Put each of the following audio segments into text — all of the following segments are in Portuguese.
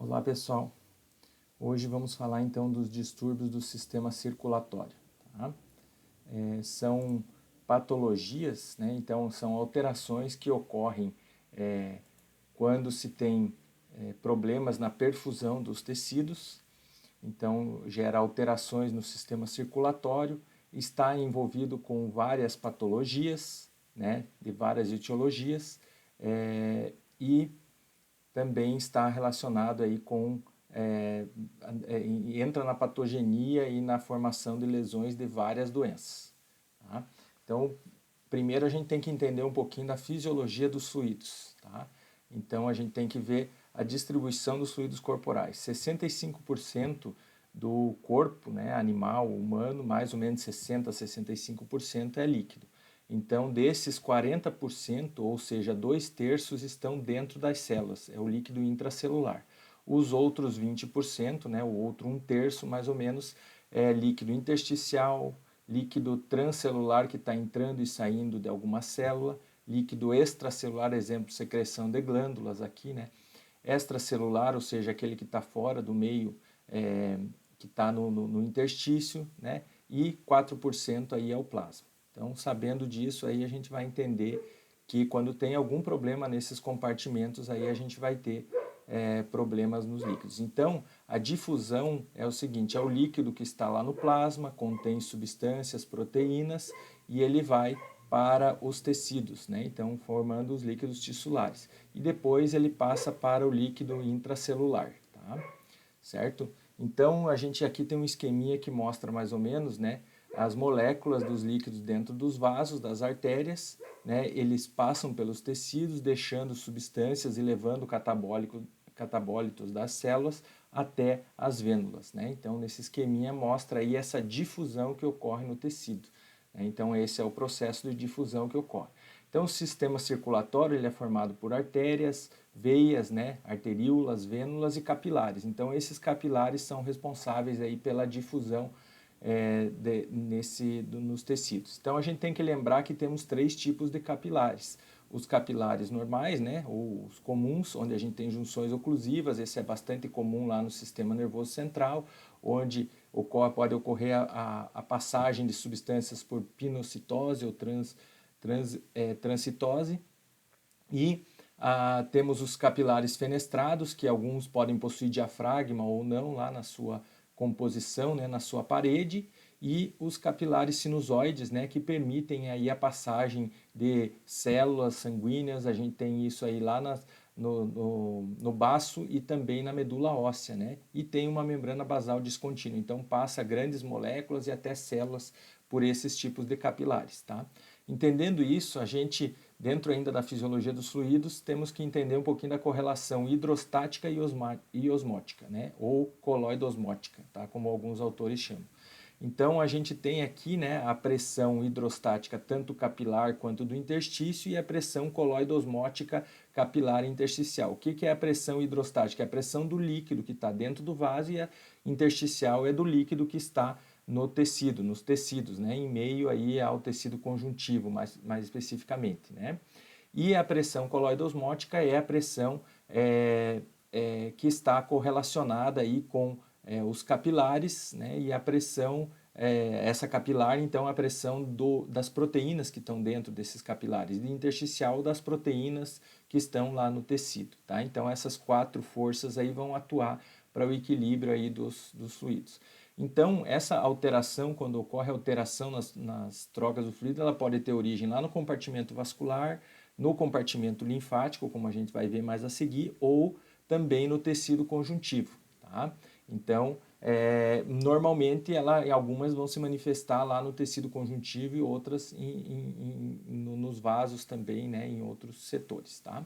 Olá pessoal, hoje vamos falar então dos distúrbios do sistema circulatório. Tá? São patologias, né? Então são alterações que ocorrem quando se tem problemas na perfusão dos tecidos, então gera alterações no sistema circulatório, está envolvido com várias patologias, né? De várias etiologias e também está relacionado aí com entra na patogenia e na formação de lesões de várias doenças. Tá? Então, primeiro a gente tem que entender um pouquinho da fisiologia dos fluidos. Tá? Então, a gente tem que ver a distribuição dos fluidos corporais. 65% do corpo, né, animal, humano, mais ou menos 60 a 65% é líquido. Então, desses 40%, ou seja, 2/3 estão dentro das células, é o líquido intracelular. Os outros 20%, né, o outro 1/3 mais ou menos, é líquido intersticial, líquido transcelular que está entrando e saindo de alguma célula, líquido extracelular, exemplo, secreção de glândulas aqui, né? Extracelular, ou seja, aquele que está fora do meio, que está no interstício, né? E 4% aí é o plasma. Então, sabendo disso, aí a gente vai entender que quando tem algum problema nesses compartimentos, aí a gente vai ter problemas nos líquidos. Então, a difusão é o seguinte, é o líquido que está lá no plasma, contém substâncias, proteínas, e ele vai para os tecidos, né? Então formando os líquidos tissulares. E depois ele passa para o líquido intracelular, tá? Certo? Então a gente aqui tem um esqueminha que mostra mais ou menos, né, as moléculas dos líquidos dentro dos vasos, das artérias, né, eles passam pelos tecidos, deixando substâncias e levando catabólitos das células até as vênulas, né? Então nesse esqueminha mostra aí essa difusão que ocorre no tecido. Então esse é o processo de difusão que ocorre. Então o sistema circulatório ele é formado por artérias, veias, né, arteríolas, vênulas e capilares. Então esses capilares são responsáveis aí pela difusão nos tecidos. Então a gente tem que lembrar que temos 3 tipos de capilares. Os capilares normais, né, ou os comuns, onde a gente tem junções oclusivas, esse é bastante comum lá no sistema nervoso central, onde pode ocorrer a passagem de substâncias por pinocitose ou transcitose. E temos os capilares fenestrados, que alguns podem possuir diafragma ou não lá na sua composição, né, na sua parede, e os capilares sinusoides, né, que permitem aí a passagem de células sanguíneas. A gente tem isso aí lá no baço e também na medula óssea, né? E tem uma membrana basal descontínua, então passa grandes moléculas e até células por esses tipos de capilares, tá? Entendendo isso, a gente, dentro ainda da fisiologia dos fluidos, temos que entender um pouquinho da correlação hidrostática e osmótica, né? Ou coloidosmótica, tá? Como alguns autores chamam. Então a gente tem aqui, né, a pressão hidrostática tanto capilar quanto do interstício e a pressão coloidosmótica capilar intersticial. O que é a pressão hidrostática? É a pressão do líquido que está dentro do vaso e a intersticial é do líquido que está no tecido, nos tecidos, né, em meio aí ao tecido conjuntivo, mais especificamente, né? E a pressão coloidosmótica é a pressão que está correlacionada aí com os capilares, né, e a pressão, essa capilar, então a pressão das proteínas que estão dentro desses capilares, e intersticial das proteínas que estão lá no tecido, tá? Então essas 4 forças aí vão atuar para o equilíbrio aí dos fluidos. Então essa alteração, quando ocorre alteração nas trocas do fluido, ela pode ter origem lá no compartimento vascular, no compartimento linfático, como a gente vai ver mais a seguir, ou também no tecido conjuntivo, tá? Então, normalmente algumas vão se manifestar lá no tecido conjuntivo e outras nos vasos também, né, em outros setores, tá?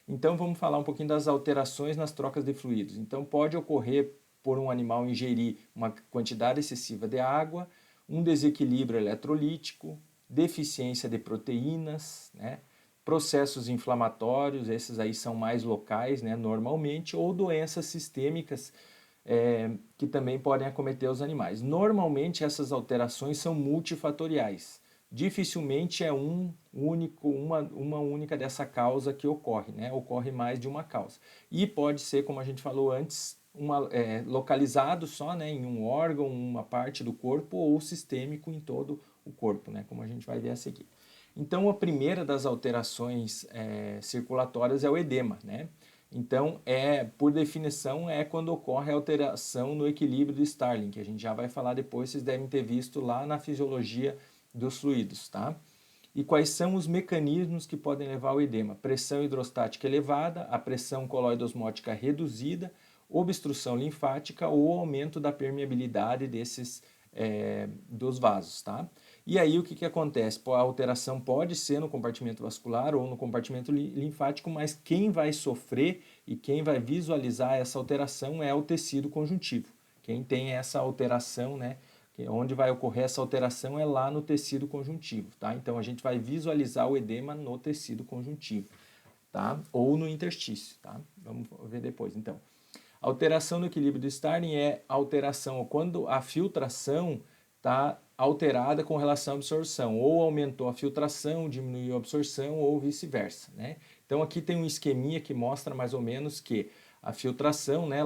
Então vamos falar um pouquinho das alterações nas trocas de fluidos. Então pode ocorrer por um animal ingerir uma quantidade excessiva de água, um desequilíbrio eletrolítico, deficiência de proteínas, né? Processos inflamatórios, esses aí são mais locais, né, normalmente, ou doenças sistêmicas que também podem acometer os animais. Normalmente essas alterações são multifatoriais, dificilmente é uma única dessa causa que ocorre, né? Ocorre mais de uma causa. E pode ser, como a gente falou antes, localizado só, né, em um órgão, uma parte do corpo, ou sistêmico em todo o corpo, né, como a gente vai ver a seguir. Então, a primeira das alterações circulatórias é o edema, né? Então, por definição, é quando ocorre alteração no equilíbrio do Starling, que a gente já vai falar depois, vocês devem ter visto lá na fisiologia dos fluidos, tá? E quais são os mecanismos que podem levar ao edema? Pressão hidrostática elevada, a pressão coloidosmótica reduzida, obstrução linfática ou aumento da permeabilidade dos vasos, tá? E aí o que acontece? A alteração pode ser no compartimento vascular ou no compartimento linfático, mas quem vai sofrer e quem vai visualizar essa alteração é o tecido conjuntivo. Quem tem essa alteração, né? Onde vai ocorrer essa alteração é lá no tecido conjuntivo, tá? Então a gente vai visualizar o edema no tecido conjuntivo, tá? Ou no interstício, tá? Vamos ver depois, então. Alteração no equilíbrio do Starling é alteração quando a filtração está alterada com relação à absorção, ou aumentou a filtração, diminuiu a absorção, ou vice-versa, né? Então aqui tem um esqueminha que mostra mais ou menos que a filtração, né,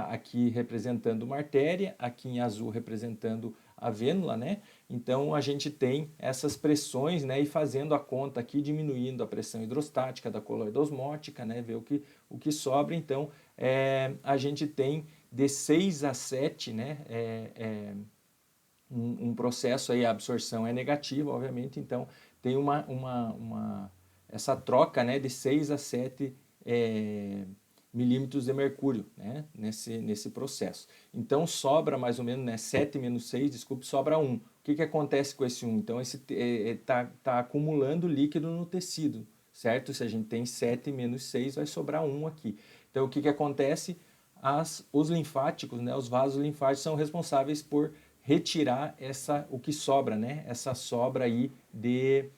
aqui representando uma artéria, aqui em azul representando a vênula, né? Então a gente tem essas pressões, né, e fazendo a conta aqui, diminuindo a pressão hidrostática da coloidosmótica, né, ver o que sobra. Então a gente tem de 6 a 7, né, um processo aí, a absorção é negativa, obviamente, então tem essa troca, né, de 6 a 7 milímetros de mercúrio, né, nesse processo. Então sobra mais ou menos, né, 7 menos 6, desculpe, sobra 1. O que acontece com esse 1? Então tá acumulando líquido no tecido, certo? Se a gente tem 7 menos 6, vai sobrar 1 aqui. Então o que acontece? Os linfáticos, né, os vasos linfáticos são responsáveis por retirar o que sobra, né, essa sobra aí de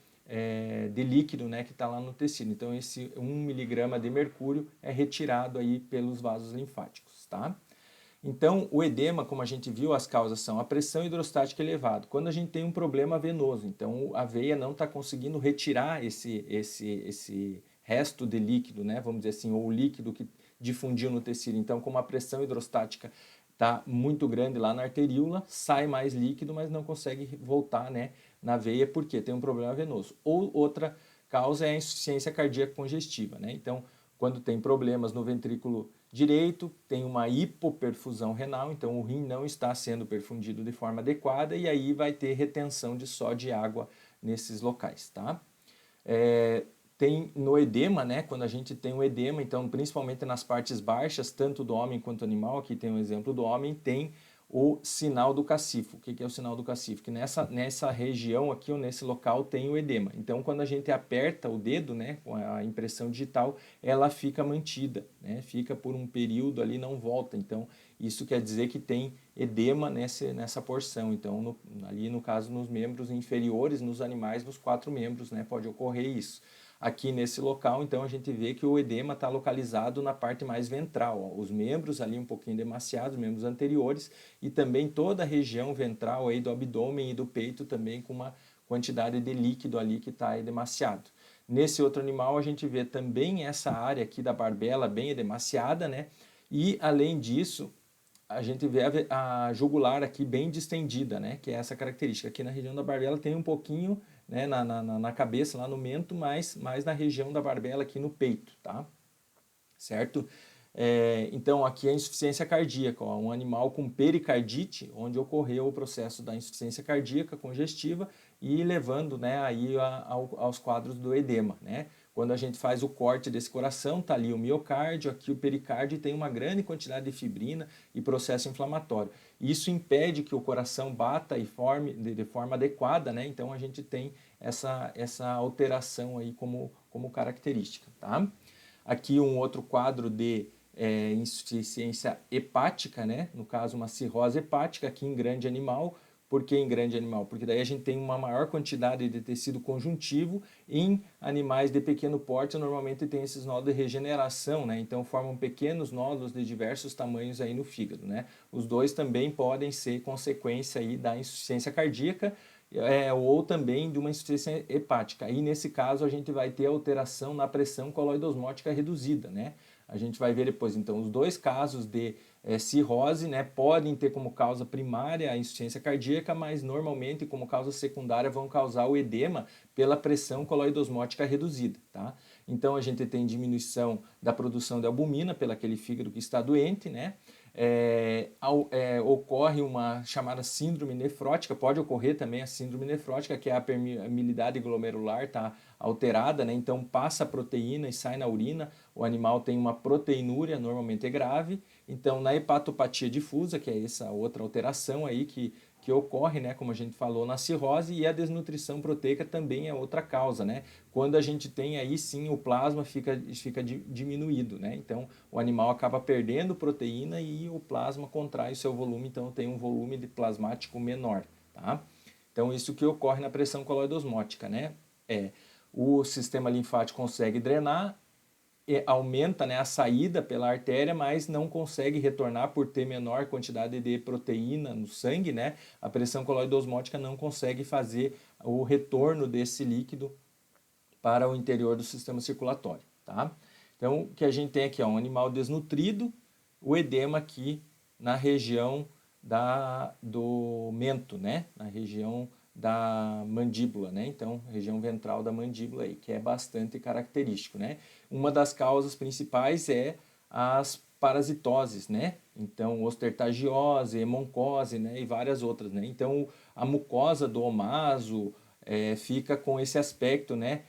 líquido, né, que está lá no tecido. Então esse 1 miligrama de mercúrio é retirado aí pelos vasos linfáticos, tá? Então o edema, como a gente viu, as causas são a pressão hidrostática elevada. Quando a gente tem um problema venoso, então a veia não está conseguindo retirar esse resto de líquido, né, vamos dizer assim, ou o líquido que difundiu no tecido. Então, como a pressão hidrostática está muito grande lá na arteríola, sai mais líquido, mas não consegue voltar, né, na veia porque tem um problema venoso. Ou outra causa é a insuficiência cardíaca congestiva, né? Então, quando tem problemas no ventrículo direito, tem uma hipoperfusão renal, então o rim não está sendo perfundido de forma adequada e aí vai ter retenção de água nesses locais, tá? Tem no edema, né? Quando a gente tem um edema, então principalmente nas partes baixas, tanto do homem quanto do animal, aqui tem um exemplo do homem, tem o sinal do cacifo. O que é o sinal do cacifo? Que nessa região aqui, ou nesse local, tem o edema. Então, quando a gente aperta o dedo, né, com a impressão digital, ela fica mantida, né? Fica por um período ali, não volta. Então, isso quer dizer que tem edema nessa porção. Então, ali no caso, nos membros inferiores, nos animais, nos 4 membros, né, pode ocorrer isso. Aqui nesse local, então, a gente vê que o edema está localizado na parte mais ventral, ó, os membros ali um pouquinho demasiados, os membros anteriores, e também toda a região ventral aí do abdômen e do peito também com uma quantidade de líquido ali que está demasiado. Nesse outro animal, a gente vê também essa área aqui da barbela bem edemaciada, né? E, além disso, a gente vê a jugular aqui bem distendida, né? Que é essa característica. Aqui na região da barbela tem um pouquinho, né, na cabeça, lá no mento, mas mais na região da barbela aqui no peito, tá? Certo? Então, aqui é a insuficiência cardíaca, ó, um animal com pericardite, onde ocorreu o processo da insuficiência cardíaca congestiva e levando, né, aí aos quadros do edema, né? Quando a gente faz o corte desse coração, tá ali o miocárdio, aqui o pericárdio tem uma grande quantidade de fibrina e processo inflamatório. Isso impede que o coração bata e forme de forma adequada, né? Então a gente tem essa alteração aí como característica, tá? Aqui um outro quadro de insuficiência hepática, né? No caso uma cirrose hepática aqui em grande animal. Por que em grande animal? Porque daí a gente tem uma maior quantidade de tecido conjuntivo. Em animais de pequeno porte, normalmente tem esses nódulos de regeneração, né? Então formam pequenos nódulos de diversos tamanhos aí no fígado, né? Os dois também podem ser consequência aí da insuficiência cardíaca ou também de uma insuficiência hepática. Aí, nesse caso, a gente vai ter alteração na pressão coloidosmótica reduzida, né? A gente vai ver depois, então, os dois casos de cirrose, né, podem ter como causa primária a insuficiência cardíaca, mas normalmente como causa secundária vão causar o edema pela pressão coloidosmótica reduzida, tá? Então a gente tem diminuição da produção de albumina pelo aquele fígado que está doente, né? Ocorre uma chamada síndrome nefrótica, pode ocorrer também a síndrome nefrótica, que é a permeabilidade glomerular está alterada, né? Então passa a proteína e sai na urina, o animal tem uma proteinúria, normalmente é grave. Então na hepatopatia difusa, que é essa outra alteração aí que ocorre, né, como a gente falou, na cirrose, e a desnutrição proteica também é outra causa, né? Quando a gente tem aí sim o plasma fica diminuído, né? Então o animal acaba perdendo proteína e o plasma contrai o seu volume, então tem um volume de plasmático menor, tá? Então isso que ocorre na pressão coloidosmótica, né? O sistema linfático consegue drenar, aumenta, né, a saída pela artéria, mas não consegue retornar por ter menor quantidade de proteína no sangue, né? A pressão coloidosmótica não consegue fazer o retorno desse líquido para o interior do sistema circulatório, tá? Então, o que a gente tem aqui é um animal desnutrido, o edema aqui na região do mento, né? Na região da mandíbula, né? Então, região ventral da mandíbula aí, que é bastante característico, né? Uma das causas principais é as parasitoses, né? Então, ostertagiose, hemoncose, né? E várias outras, né? Então, a mucosa do omaso fica com esse aspecto, né?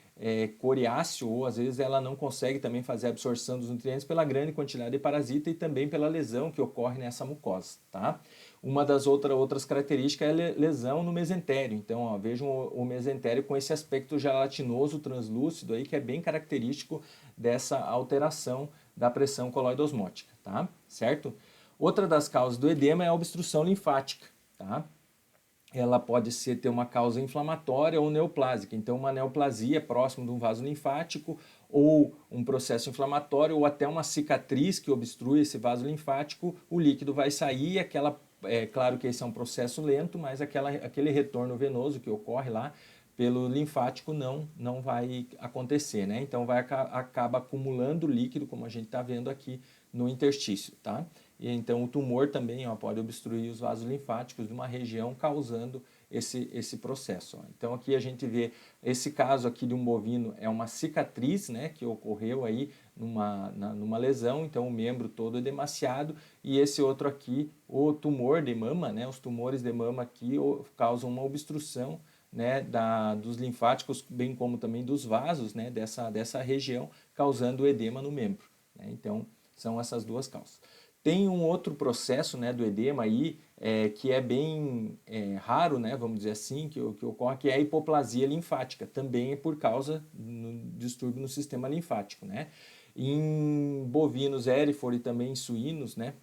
Coriáceo, ou às vezes ela não consegue também fazer a absorção dos nutrientes pela grande quantidade de parasita e também pela lesão que ocorre nessa mucosa, tá? Uma das outras características é lesão no mesentério. Então, ó, vejam o mesentério com esse aspecto gelatinoso translúcido aí, que é bem característico dessa alteração da pressão coloidosmótica, tá? Certo? Outra das causas do edema é a obstrução linfática, tá? Ela pode ter uma causa inflamatória ou neoplásica. Então, uma neoplasia próximo de um vaso linfático ou um processo inflamatório ou até uma cicatriz que obstrui esse vaso linfático, o líquido vai sair e claro que esse é um processo lento, mas aquele retorno venoso que ocorre lá pelo linfático não vai acontecer, né? Então acaba acumulando líquido, como a gente está vendo aqui no interstício, tá? E então o tumor também pode obstruir os vasos linfáticos de uma região, causando esse processo. Então aqui a gente vê esse caso aqui de um bovino, é uma cicatriz, né, que ocorreu aí numa lesão, então o membro todo é demasiado, e esse outro aqui, o tumor de mama, né, os tumores de mama aqui causam uma obstrução, né, dos linfáticos, bem como também dos vasos, né, dessa região, causando edema no membro, né? Então são essas duas causas. Tem um outro processo, né, do edema aí, que é bem raro, né, vamos dizer assim, que ocorre, que é a hipoplasia linfática. Também é por causa do distúrbio no sistema linfático, né? Em bovinos erifor e também em suínos, né,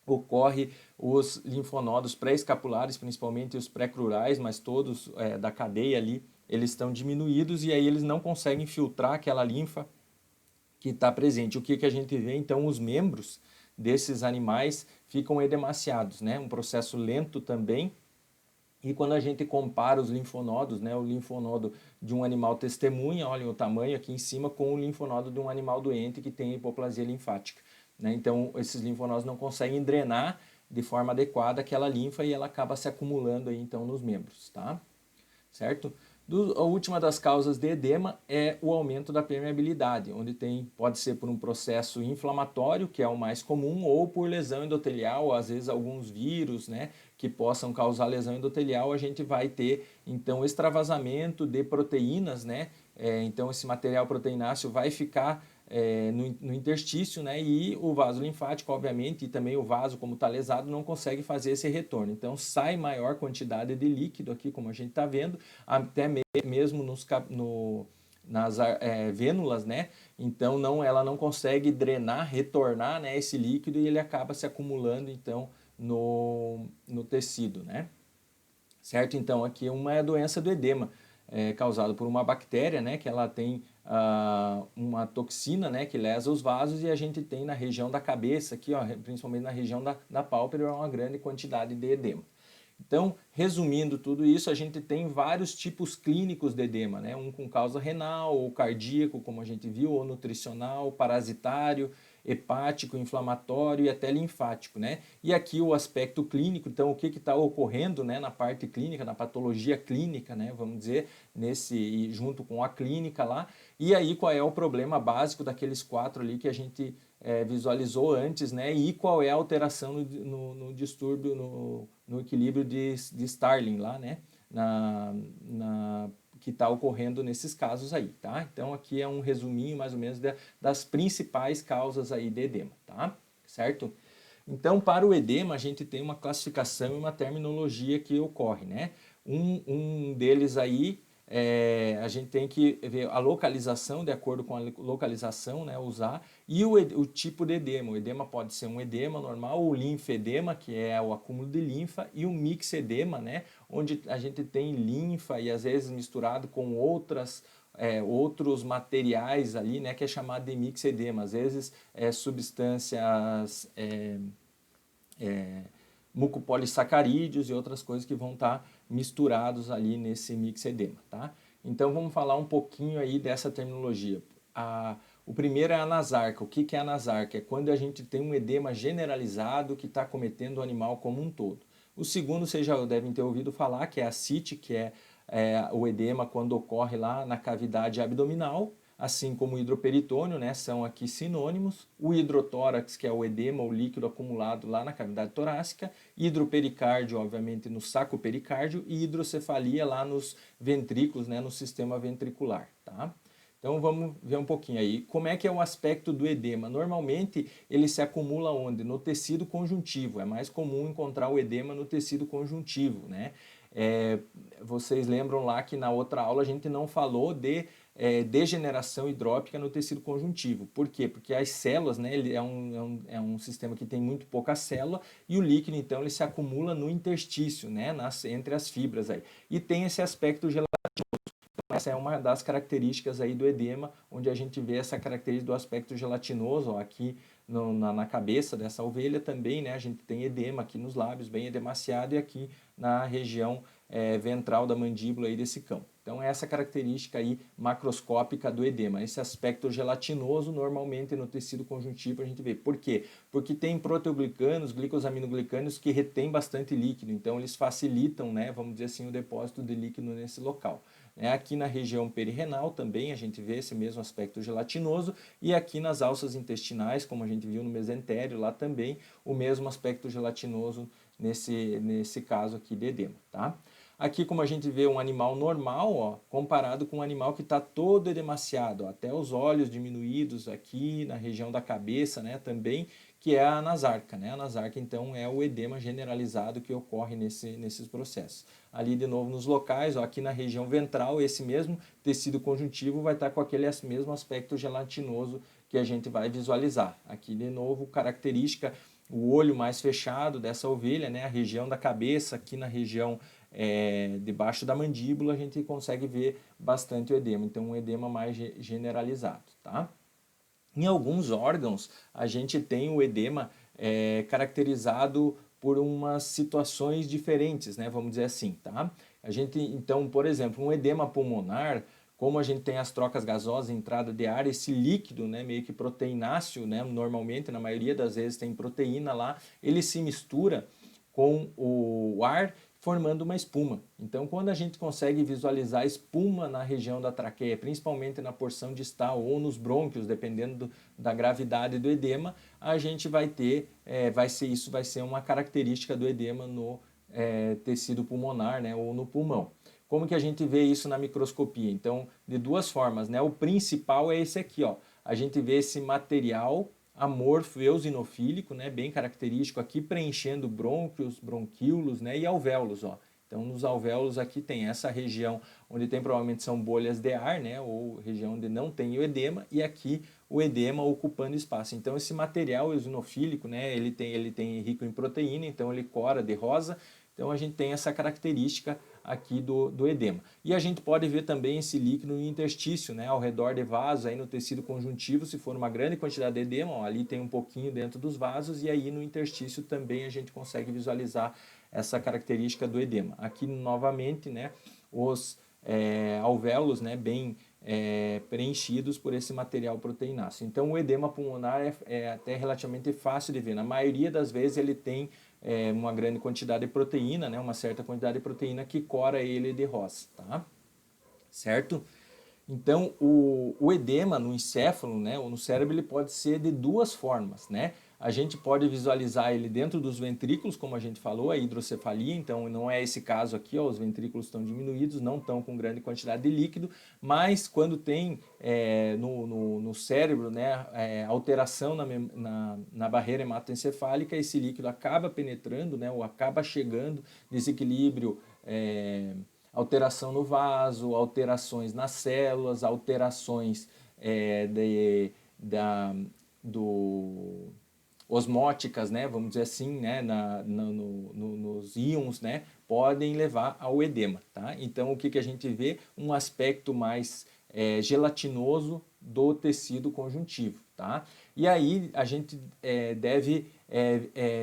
ocorre os linfonodos pré-escapulares, principalmente os pré-crurais, mas todos da cadeia ali, eles estão diminuídos e aí eles não conseguem filtrar aquela linfa que está presente. O que a gente vê, então, os membros desses animais ficam edemaciados, né? Um processo lento também. E quando a gente compara os linfonodos, né, o linfonodo de um animal testemunha, olhem o tamanho aqui em cima, com o linfonodo de um animal doente que tem hipoplasia linfática, né? Então, esses linfonodos não conseguem drenar de forma adequada aquela linfa e ela acaba se acumulando aí, então, nos membros, tá? Certo? A última das causas de edema é o aumento da permeabilidade, onde pode ser por um processo inflamatório, que é o mais comum, ou por lesão endotelial, às vezes alguns vírus, né, que possam causar lesão endotelial, a gente vai ter, então, extravasamento de proteínas, né? Então, esse material proteináceo vai ficar no interstício, né? E o vaso linfático, obviamente, e também o vaso, como está lesado, não consegue fazer esse retorno. Então, sai maior quantidade de líquido aqui, como a gente está vendo, até mesmo nas vênulas, né? Então, ela não consegue drenar, retornar, né, esse líquido e ele acaba se acumulando, então, no tecido, né? Certo? Então, aqui uma é a doença do edema, causada por uma bactéria, né, que ela tem uma toxina, né, que lesa os vasos, e a gente tem na região da cabeça, aqui, ó, principalmente na região da pálpebra, uma grande quantidade de edema. Então, resumindo tudo isso, a gente tem vários tipos clínicos de edema, né? Um com causa renal ou cardíaco, como a gente viu, ou nutricional, parasitário, hepático, inflamatório e até linfático, né? E aqui o aspecto clínico, então o que está ocorrendo, né, na parte clínica, na patologia clínica, né, vamos dizer, junto com a clínica lá, e aí qual é o problema básico daqueles 4 ali que a gente visualizou antes, né, e qual é a alteração no distúrbio, no equilíbrio de Starling lá, né, que está ocorrendo nesses casos aí, tá? Então aqui é um resuminho mais ou menos das principais causas aí de edema, tá? Certo? Então, para o edema, a gente tem uma classificação e uma terminologia que ocorre, né? Um deles aí, a gente tem que ver a localização, de acordo com a localização, né, usar, e o tipo de edema. O edema pode ser um edema normal, o linfedema, que é o acúmulo de linfa, e o mixedema, né, onde a gente tem linfa e às vezes misturado com outros materiais ali, né, que é chamado de mixedema. Às vezes substâncias mucopolissacarídeos e outras coisas que vão estar misturados ali nesse mixedema, tá? Então vamos falar um pouquinho aí dessa terminologia. O primeiro é a anasarca. O que é a anasarca? É quando a gente tem um edema generalizado que está acometendo o animal como um todo. O segundo, vocês já devem ter ouvido falar, que é a ascite, que é o edema quando ocorre lá na cavidade abdominal, assim como o hidroperitônio, né, são aqui sinônimos. O hidrotórax, que é o edema, o líquido acumulado lá na cavidade torácica, hidropericárdio, obviamente, no saco pericárdio, e hidrocefalia lá nos ventrículos, né, no sistema ventricular, tá? Então vamos ver um pouquinho aí. Como é que é o aspecto do edema? Normalmente ele se acumula onde? No tecido conjuntivo. É mais comum encontrar o edema no tecido conjuntivo, né? Vocês lembram lá que na outra aula a gente não falou de degeneração hidrópica no tecido conjuntivo. Por quê? Porque as células, né, ele é um sistema que tem muito pouca célula e o líquido, então, ele se acumula no interstício, né, entre as fibras aí. E tem esse aspecto gelatinoso. Essa é uma das características aí do edema, onde a gente vê essa característica do aspecto gelatinoso, ó, aqui na cabeça dessa ovelha também, né, a gente tem edema aqui nos lábios, bem edemaciado, e aqui na região ventral da mandíbula aí desse cão. Então essa característica aí macroscópica do edema, esse aspecto gelatinoso normalmente no tecido conjuntivo a gente vê. Por quê? Porque tem proteoglicanos, glicosaminoglicanos que retêm bastante líquido, então eles facilitam, né, vamos dizer assim, o depósito de líquido nesse local. Aqui na região perirenal também a gente vê esse mesmo aspecto gelatinoso, e aqui nas alças intestinais, como a gente viu no mesentério, lá também o mesmo aspecto gelatinoso nesse caso aqui de edema, tá? Aqui, como a gente vê um animal normal, ó, comparado com um animal que está todo edemaciado, ó, até os olhos diminuídos aqui na região da cabeça, né, também, que é a anasarca, né? A anasarca, então, é o edema generalizado que ocorre nesses processos. Ali, de novo, nos locais, ó, aqui na região ventral, esse mesmo tecido conjuntivo vai estar com aquele mesmo aspecto gelatinoso que a gente vai visualizar. Aqui, de novo, característica, o olho mais fechado dessa ovelha, né? A região da cabeça, aqui na região debaixo da mandíbula, a gente consegue ver bastante o edema. Então, um edema mais generalizado, tá? Em alguns órgãos, a gente tem o edema caracterizado por umas situações diferentes, né? Vamos dizer assim, tá? A gente, então, por exemplo, um edema pulmonar, como a gente tem as trocas gasosas, entrada de ar, esse líquido, né, meio que proteináceo, né, normalmente, na maioria das vezes tem proteína lá, ele se mistura com o ar, formando uma espuma. Então, quando a gente consegue visualizar espuma na região da traqueia, principalmente na porção distal ou nos brônquios, dependendo da gravidade do edema, a gente vai ter, isso vai ser uma característica do edema no tecido pulmonar, né, ou no pulmão. Como que a gente vê isso na microscopia? Então, de duas formas, né? O principal é esse aqui, ó. A gente vê esse material amorfo eosinofílico, né, bem característico aqui, preenchendo brônquios, bronquíolos, né, e alvéolos, ó. Então, nos alvéolos aqui tem essa região onde tem provavelmente são bolhas de ar, né, ou região onde não tem o edema, e aqui o edema ocupando espaço. Então, esse material eosinofílico, né, ele tem rico em proteína, então ele cora de rosa. Então, a gente tem essa característica aqui do edema. E a gente pode ver também esse líquido no interstício, né, ao redor de vasos, aí no tecido conjuntivo, se for uma grande quantidade de edema, ó, ali tem um pouquinho dentro dos vasos, e aí no interstício também a gente consegue visualizar essa característica do edema. Aqui novamente, né, os alvéolos, né, bem preenchidos por esse material proteináceo. Então o edema pulmonar é até relativamente fácil de ver. Na maioria das vezes ele tem uma grande quantidade de proteína, né, uma certa quantidade de proteína que cora ele de Ross, tá? Certo? Então, o edema no encéfalo, né, ou no cérebro, ele pode ser de duas formas, né? A gente pode visualizar ele dentro dos ventrículos, como a gente falou, a hidrocefalia, então não é esse caso aqui, ó, os ventrículos estão diminuídos, não estão com grande quantidade de líquido, mas quando tem no cérebro, né, alteração na barreira hematoencefálica, esse líquido acaba penetrando, né, ou acaba chegando, desequilíbrio alteração no vaso, alterações nas células, alterações osmóticas, né, vamos dizer assim, né, nos íons, né, podem levar ao edema. Tá? Então, o que a gente vê? Um aspecto mais gelatinoso do tecido conjuntivo. Tá? E aí a gente deve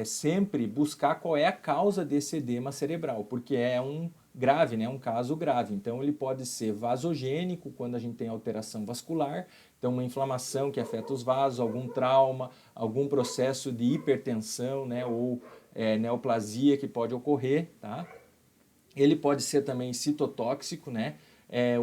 sempre buscar qual é a causa desse edema cerebral, porque é um grave, né? Um caso grave. Então ele pode ser vasogênico, quando a gente tem alteração vascular, então uma inflamação que afeta os vasos, algum trauma, algum processo de hipertensão, né? Ou neoplasia que pode ocorrer, tá? Ele pode ser também citotóxico, né?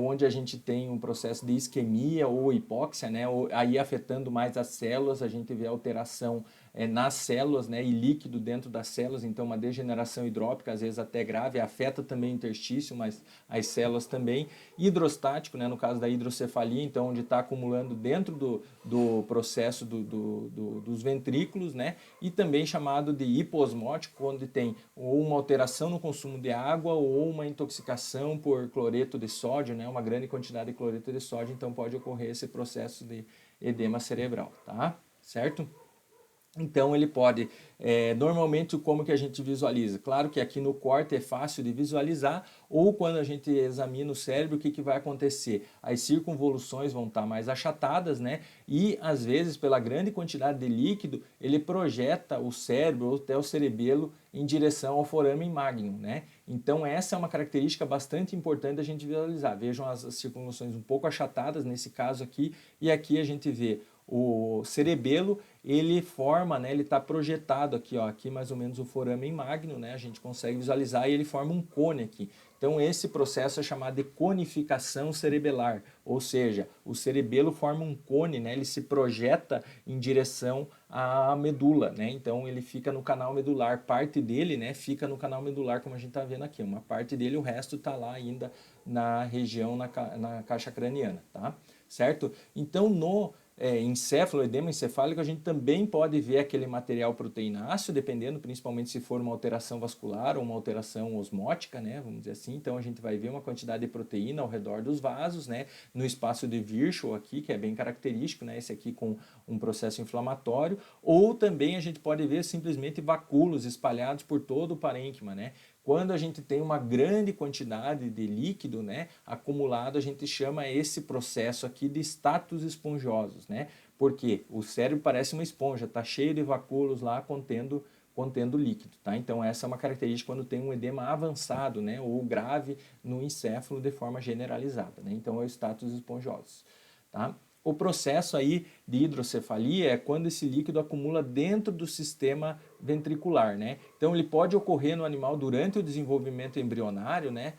Onde a gente tem um processo de isquemia ou hipóxia, né? Aí afetando mais as células, a gente vê alteração nas células, né? E líquido dentro das células, então uma degeneração hidrópica, às vezes até grave, afeta também o interstício, mas as células também. Hidrostático, né? No caso da hidrocefalia, então onde está acumulando dentro do processo dos ventrículos, né? E também chamado de hiposmótico, onde tem ou uma alteração no consumo de água ou uma intoxicação por cloreto de sódio, né? Uma grande quantidade de cloreto de sódio, então pode ocorrer esse processo de edema cerebral, tá? Certo? Então ele pode, normalmente como que a gente visualiza? Claro que aqui no corte é fácil de visualizar, ou quando a gente examina o cérebro, o que vai acontecer? As circunvoluções vão estar mais achatadas, né? E às vezes pela grande quantidade de líquido, ele projeta o cérebro ou até o cerebelo em direção ao foramen magnum, né? Então essa é uma característica bastante importante da gente visualizar. Vejam as circunvoluções um pouco achatadas nesse caso aqui, e aqui a gente vê o cerebelo, ele forma, né, ele está projetado aqui, ó, aqui mais ou menos o foramen magnum, né, a gente consegue visualizar e ele forma um cone aqui. Então esse processo é chamado de conificação cerebelar, ou seja, o cerebelo forma um cone, né, ele se projeta em direção à medula, né, então ele fica no canal medular, parte dele, né, fica no canal medular como a gente está vendo aqui, uma parte dele, o resto está lá ainda na região, na caixa craniana, tá? Certo? Então no encéfalo, edema encefálico, a gente também pode ver aquele material proteináceo, dependendo, principalmente se for uma alteração vascular ou uma alteração osmótica, né, vamos dizer assim. Então a gente vai ver uma quantidade de proteína ao redor dos vasos, né, no espaço de Virchow aqui, que é bem característico, né, esse aqui com um processo inflamatório, ou também a gente pode ver simplesmente vacúolos espalhados por todo o parênquima, né. Quando a gente tem uma grande quantidade de líquido, né, acumulado, a gente chama esse processo aqui de status esponjosos, né? Porque o cérebro parece uma esponja, está cheio de vacúolos lá contendo líquido, tá? Então essa é uma característica quando tem um edema avançado, né, ou grave no encéfalo de forma generalizada, né? Então é o status esponjosos, tá? O processo aí de hidrocefalia é quando esse líquido acumula dentro do sistema ventricular, né? Então ele pode ocorrer no animal durante o desenvolvimento embrionário, né?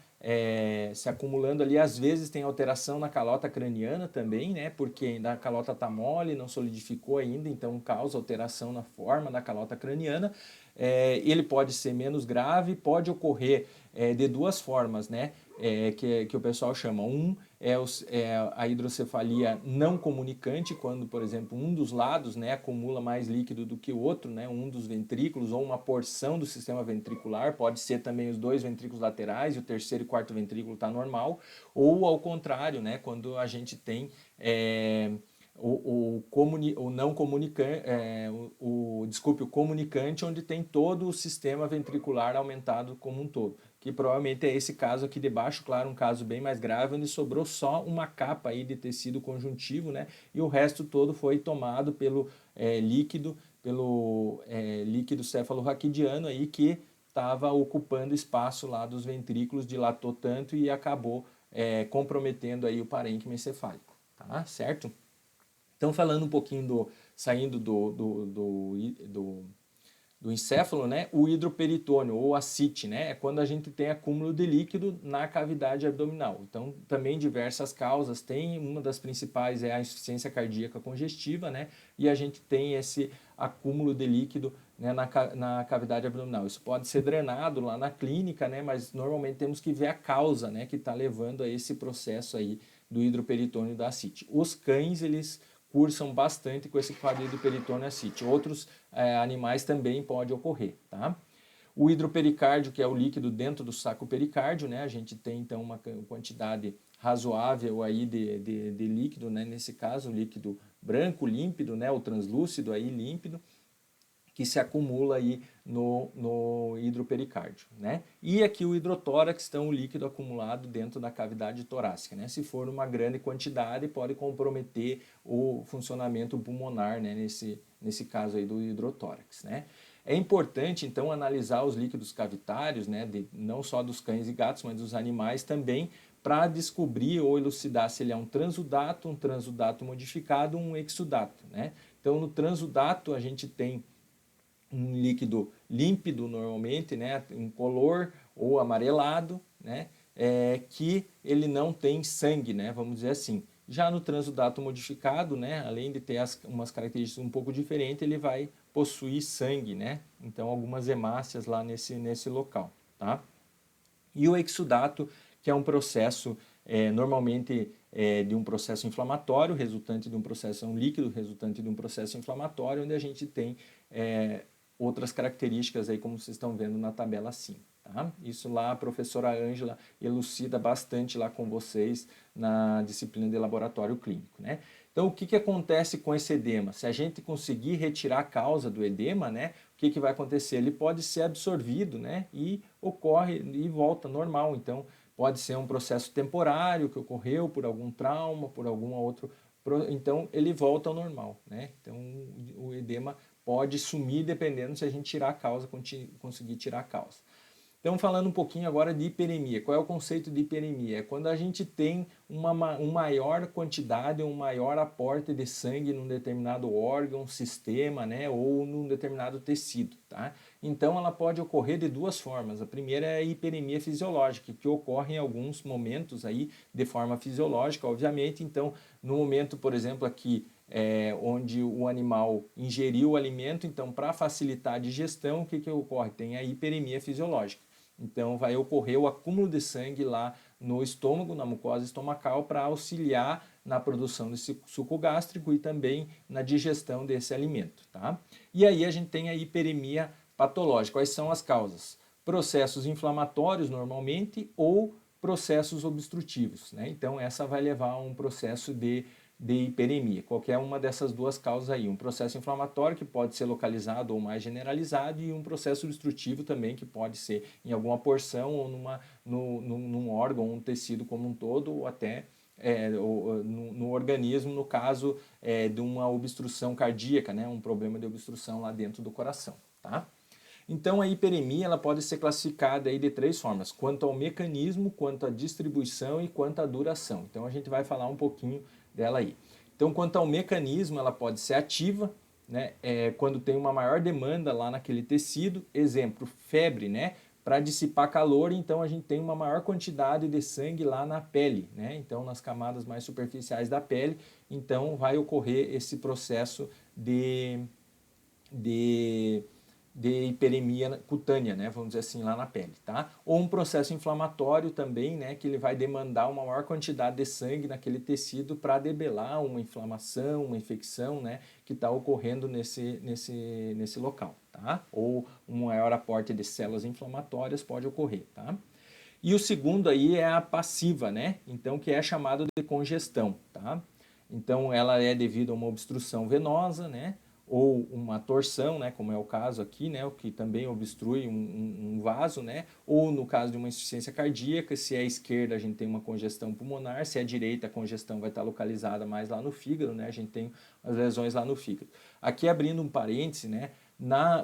Se acumulando ali, às vezes tem alteração na calota craniana também, né? Porque ainda a calota está mole, não solidificou ainda, então causa alteração na forma da calota craniana. Ele pode ser menos grave, pode ocorrer de duas formas, né? Que o pessoal chama. A hidrocefalia não comunicante, quando, por exemplo, um dos lados, né, acumula mais líquido do que o outro, né, um dos ventrículos ou uma porção do sistema ventricular, pode ser também os dois ventrículos laterais e o terceiro e quarto ventrículo está normal, ou ao contrário, né, quando a gente tem o não comunicante, desculpe, o comunicante, onde tem todo o sistema ventricular aumentado como um todo. que provavelmente é esse caso aqui de baixo, claro, um caso bem mais grave, onde sobrou só uma capa aí de tecido conjuntivo, né? E o resto todo foi tomado pelo líquido cefalorraquidiano aí, que estava ocupando espaço lá dos ventrículos, dilatou tanto e acabou comprometendo aí o parênquima encefálico, tá? Certo? Então, falando um pouquinho saindo do encéfalo, né, o hidroperitônio ou ascite, né, é quando a gente tem acúmulo de líquido na cavidade abdominal. Então, também diversas causas tem, uma das principais é a insuficiência cardíaca congestiva, né, e a gente tem esse acúmulo de líquido, né, na cavidade abdominal. Isso pode ser drenado lá na clínica, né, mas normalmente temos que ver a causa, né, que está levando a esse processo aí do hidroperitônio da ascite. Os cães, eles cursam bastante com esse quadro hidroperitônio ascite. Outros animais também pode ocorrer, tá? O hidropericárdio, que é o líquido dentro do saco pericárdio, né? A gente tem então uma quantidade razoável aí de líquido, né? Nesse caso, líquido branco, límpido, né? O translúcido aí, límpido, que se acumula aí no hidropericárdio, né? E aqui o hidrotórax, então o líquido acumulado dentro da cavidade torácica, né? Se for uma grande quantidade, pode comprometer o funcionamento pulmonar, né? Nesse caso aí do hidrotórax, né? É importante, então, analisar os líquidos cavitários, né? Não só dos cães e gatos, mas dos animais também, para descobrir ou elucidar se ele é um transudato modificado, um exudato, né? Então, no transudato, a gente tem um líquido límpido normalmente, né, incolor ou amarelado, né, que ele não tem sangue, né, vamos dizer assim. Já no transudato modificado, né, além de ter umas características um pouco diferentes, ele vai possuir sangue, né, então algumas hemácias lá nesse local, tá? E o exudato, que é um processo normalmente de um processo inflamatório, resultante de um processo, um líquido resultante de um processo inflamatório, onde a gente tem outras características aí, como vocês estão vendo na tabela acima. Tá? Isso lá a professora Ângela elucida bastante lá com vocês na disciplina de laboratório clínico, né? Então, o que acontece com esse edema? Se a gente conseguir retirar a causa do edema, né, o que vai acontecer? Ele pode ser absorvido, né, e ocorre e volta normal. Então, pode ser um processo temporário que ocorreu por algum trauma, por algum outro... Então, ele volta ao normal, né? Então, o edema pode sumir dependendo se a gente tirar a causa, conseguir tirar a causa. Então, falando um pouquinho agora de hiperemia. Qual é o conceito de hiperemia? É quando a gente tem uma maior quantidade, um maior aporte de sangue num determinado órgão, sistema, né, ou num determinado tecido, tá? Então, ela pode ocorrer de duas formas. A primeira é a hiperemia fisiológica, que ocorre em alguns momentos aí de forma fisiológica, obviamente. Então, no momento, por exemplo, aqui, onde o animal ingeriu o alimento, então, para facilitar a digestão, o que ocorre? Tem a hiperemia fisiológica. Então, vai ocorrer o acúmulo de sangue lá no estômago, na mucosa estomacal, para auxiliar na produção desse suco gástrico e também na digestão desse alimento, tá? E aí a gente tem a hiperemia patológica. Quais são as causas? Processos inflamatórios, normalmente, ou processos obstrutivos, né? Então, essa vai levar a um processo de hiperemia. Qualquer uma dessas duas causas aí. Um processo inflamatório que pode ser localizado ou mais generalizado e um processo obstrutivo também que pode ser em alguma porção ou num órgão, um tecido como um todo ou até no organismo, no caso de uma obstrução cardíaca, né? Um problema de obstrução lá dentro do coração, tá? Então a hiperemia ela pode ser classificada aí de três formas, quanto ao mecanismo, quanto à distribuição e quanto à duração. Então a gente vai falar um pouquinho dela aí. Então quanto ao mecanismo, ela pode ser ativa, né, quando tem uma maior demanda lá naquele tecido, exemplo, febre, né, para dissipar calor, então a gente tem uma maior quantidade de sangue lá na pele, né, então nas camadas mais superficiais da pele, então vai ocorrer esse processo de hiperemia cutânea, né, vamos dizer assim, lá na pele, tá? Ou um processo inflamatório também, né, que ele vai demandar uma maior quantidade de sangue naquele tecido para debelar uma inflamação, uma infecção, né, que está ocorrendo nesse local, tá? Ou um maior aporte de células inflamatórias pode ocorrer, tá? E o segundo aí é a passiva, né? Então, que é chamado de congestão, tá? Então, ela é devido a uma obstrução venosa, né? ou uma torção, né, como é o caso aqui, né, o que também obstrui um vaso, né, ou no caso de uma insuficiência cardíaca, se é a esquerda a gente tem uma congestão pulmonar, se é a direita a congestão vai estar localizada mais lá no fígado, né, a gente tem as lesões lá no fígado. Aqui abrindo um parêntese, né,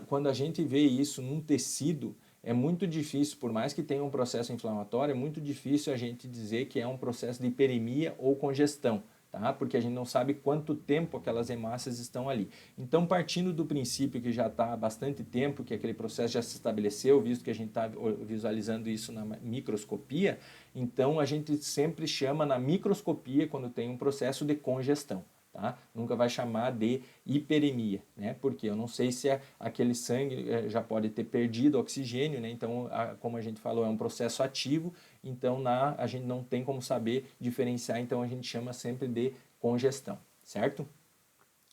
quando a gente vê isso num tecido, é muito difícil, por mais que tenha um processo inflamatório, é muito difícil a gente dizer que é um processo de hiperemia ou congestão. Tá? Porque a gente não sabe quanto tempo aquelas hemácias estão ali. Então, partindo do princípio que já está há bastante tempo, que aquele processo já se estabeleceu, visto que a gente está visualizando isso na microscopia, então a gente sempre chama na microscopia quando tem um processo de congestão. Tá? Nunca vai chamar de hiperemia, né? Porque eu não sei se aquele sangue já pode ter perdido oxigênio, né? Então, como a gente falou, é um processo ativo, então a gente não tem como saber diferenciar, então a gente chama sempre de congestão, certo?